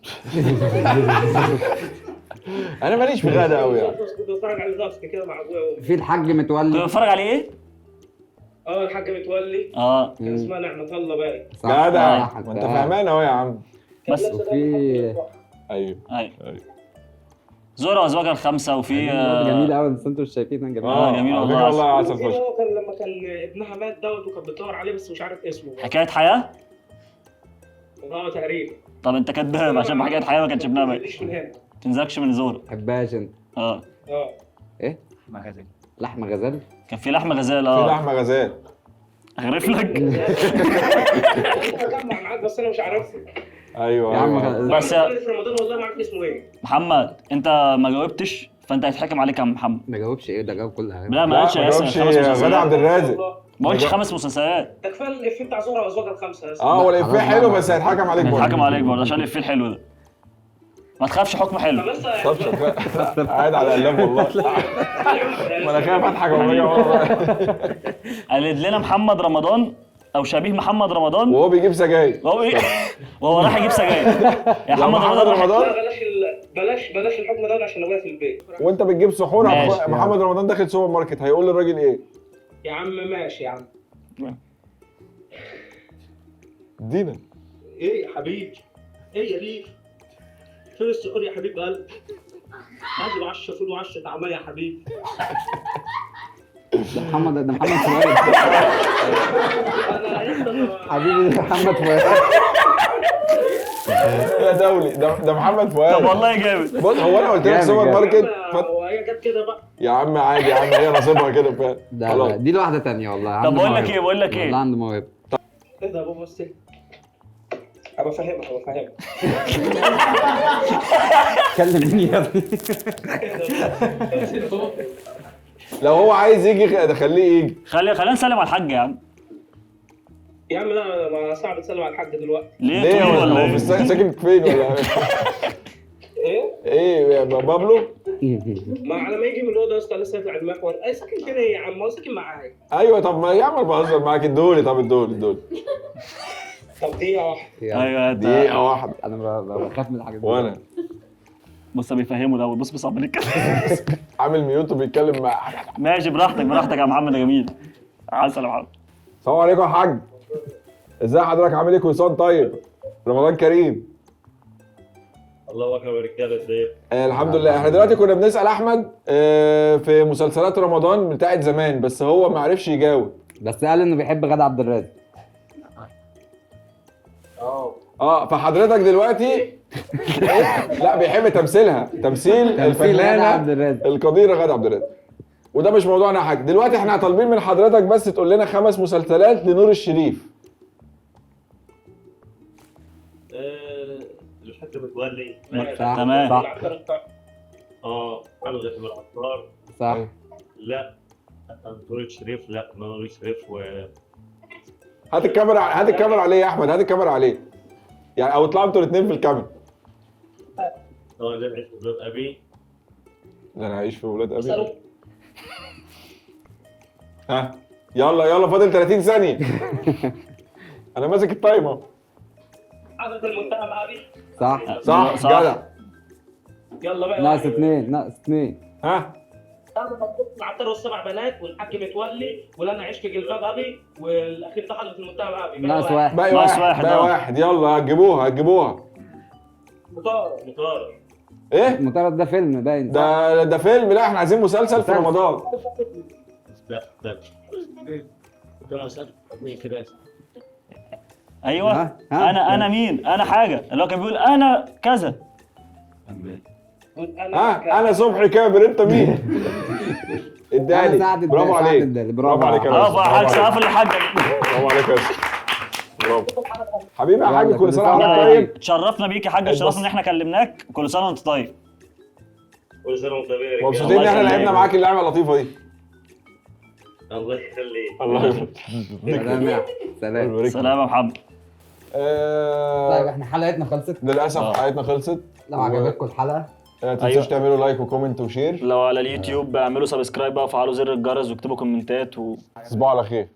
انا ماليش في غادة قوي يعني. كنت بتفرج على ضغط كده مع ابويا وامي. في الحاج كنت متولي. بتفرج عليه ايه؟ الحاجه متولي. كان اسمها نعمة الله باين. جدع. صح. ما انت فاهمان اهو يا عم. بس وفي ايوه. ايوه. زهرة وازواجها الخمسة وفي جميل قوي بس انتوا مش شايفينها جميل. جميل على والله فكرة والله عسل. عسل فشخ. هو كان لما كان ابنها مات وكانت بتدور عليه بس مش عارف اسمه. حكاية حياة. تقريبا. طب انت كداب عشان حكاية حياة ما كانش ابنها ما باين. تجيش من هنا. تنزلكش من زهرة. حبهاش انت. ايه؟ لحمة غزال. كان في لحمة غزال في لحمة غزال. اغرف لك. هجمع معاك بس انا مش عارفه. ايوه يا عم أيوة. بس في رمضان والله ما عارف اسمه ايه. محمد انت ما جاوبتش فانت هيتحكم عليك يا عم محمد. ما جاوبش ايه ده؟ جاوب كل حاجة. لا ما لا قالش ما ياسر جاوبش 5 غادة مسلسلات. عبد الرازق. ما قلتش 5 مسلسلات. ده كفايه الافيه بتاع زهرة وازواجها الخمسه يا اسطى. ولا خلاص افيه حلو بقى. بس هيتحكم عليك برضه. هيتحكم عليك برضه عشان الافيه الحلو ده. ما تخافش، حكم حلو. فبس طب قاعد على قلب والله. مناخيري فاتحه جوه ورا. قلد لنا محمد رمضان او شبيه محمد رمضان وهو بيجيب سجاير. وهو راح يجيب سجاير. يا محمد محمد رمضان لا بلاش الحكم ده عشان ابويا في البيت. وانت بتجيب سحور، ماشي. محمد رمضان داخل سوبر ماركت هيقول للراجل ايه؟ يا عم ماشي يا عم. ادينا. ايه يا حبيبي؟ ايه يا ريف؟ فين السحور يا حبيب قلبي؟ هاتي 10 فول و10 طعميه يا حبيبي. ده محمد فؤاد. حبيبي محمد فؤاد. يا دولي ده محمد فؤاد. طب والله جامد. بص هو انا قلت لك سوبر ماركت هو هي جت كده بقى. يا عم عادي يا عم، هي نصيبها كده فاهم. ده دي لوحده ثانيه والله. طب بقول لك ايه والله عنده موهبه. ايه ده يا بابا بس ابقى فاهمك. كلم مين يا ابني؟ لو هو عايز يجي خليه يجي. خلينا نسلم على الحاج يا عم. يا عم لا ما صعب تسلم على الحاج دلوقتي. ليه طويل ولا هو ايه؟ ساكن فين ولا ايه يا بابلو؟ ما على ما يجي من الاوضه يا اسطى لسه يطلع المحور. اي ساكن فين يا عم؟ هو ساكن معايا. ايوه طب ما يا عم بهزر معاك. ادولي طب ادولي. طب دقيقه واحده. ايوه دقيقة واحدة. انا بخاف من الحاجات دي. وانا بص بيفهمه ده، بص عمال يتكلم. عامل ميوت وبيتكلم مع. ماشي براحتك يا محمد يا جميل. عسل يا محمد. السلام عليكم يا حاج. ازاي حضرتك عامل ايه؟ كل سنه طيب. رمضان كريم. الله اكبر يا رجاله ازيك؟ الحمد لله. احنا دلوقتي كنا بنسال احمد في مسلسلات رمضان بتاعت زمان، بس هو ما عرفش يجاوب. بس قال انه بيحب غادة عبد الرازق. فحضرتك دلوقتي لا بيحب تمثيل الفنانه القديره غادة عبد الرازق. وده مش موضوعنا يا حاج. دلوقتي احنا طالبين من حضرتك بس تقول لنا 5 مسلسلات لنور الشريف. الحاج متولي. تمام. حلقة العطار. صح. لا نور الشريف. لا نور الشريف هات الكاميرا عليه يا احمد. هات الكاميرا عليه يعني، او اطلعوا انتوا الاثنين في الكاميرا. ده عيش ولاد ابي. لا انا هعيش في ولاد ابي. ها يلا فاضل 30 ثانية. انا ماسك التايمر. حضرة المتهم ابي. صح جدع. يلا بقى. ناقص اثنين. ها العطار والسبع بنات والحاج متولي ولنا عيش في جلباب ابي والاخير ده حضرة المتهم ابي. ناقص واحد. باقي واحد. يلا هتجيبوها. مطار. ايه؟ مطارد ده فيلم باين. ده فيلم. لا احنا عايزين مسلسل في رمضان. لا ايوه. انا مين؟ انا حاجه اللي هو كان بيقول انا كذا. انا صبحي كابر. انت مين؟ اداني. برافو عليك. برافو عليك يا برافو يا حاج. سقف للحاج. برافو عليك يا برافو حبيبي يا حاج. كل سنه وانت طيب. تشرفنا بيك يا حاج. شرفنا ان احنا كلمناك. كل سنه وانت طيب. كل سنه وانت طيب. مبسوطين ان احنا لعبنا معاك اللعبه اللطيفه دي. الله يخليك. الله يخليك. سلام يا محمد. طيب احنا حلقتنا خلصت للاسف. حلقتنا خلصت. لو عجبتكم الحلقه ما تنسوش تعملوا لايك وكومنت وشير. لو على اليوتيوب اعملوا سبسكرايب بقى وفعلوا زر الجرس واكتبوا كومنتات تصبحوا على خير.